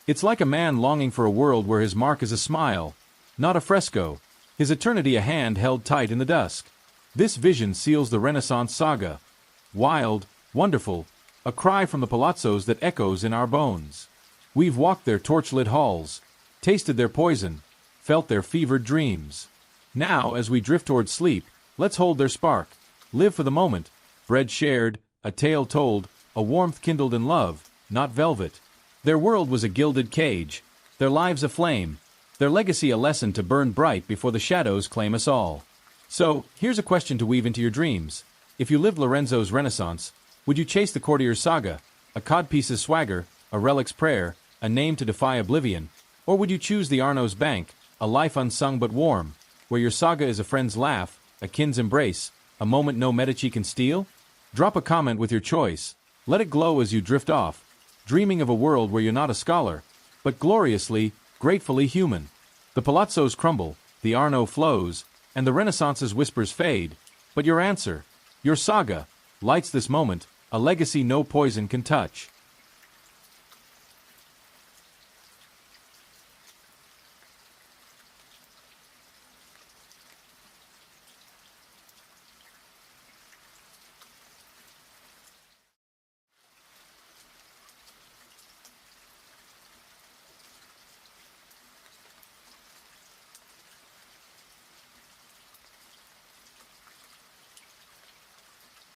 It's like a man longing for a world where his mark is a smile, not a fresco, his eternity a hand held tight in the dusk. This vision seals the Renaissance saga. Wild, wonderful, a cry from the palazzos that echoes in our bones. We've walked their torchlit halls, tasted their poison, felt their fevered dreams. Now, as we drift toward sleep, let's hold their spark, live for the moment, bread shared, a tale told, a warmth kindled in love, not velvet. Their world was a gilded cage, their lives aflame, their legacy a lesson to burn bright before the shadows claim us all. So, here's a question to weave into your dreams. If you lived Lorenzo's Renaissance, would you chase the courtier's saga, a codpiece's swagger, a relic's prayer, a name to defy oblivion? Or would you choose the Arno's bank, a life unsung but warm, where your saga is a friend's laugh, a kin's embrace, a moment no Medici can steal? Drop a comment with your choice. Let it glow as you drift off, dreaming of a world where you're not a scholar, but gloriously, gratefully human. The palazzos crumble, the Arno flows, and the Renaissance's whispers fade, but your answer, your saga, lights this moment, a legacy no poison can touch.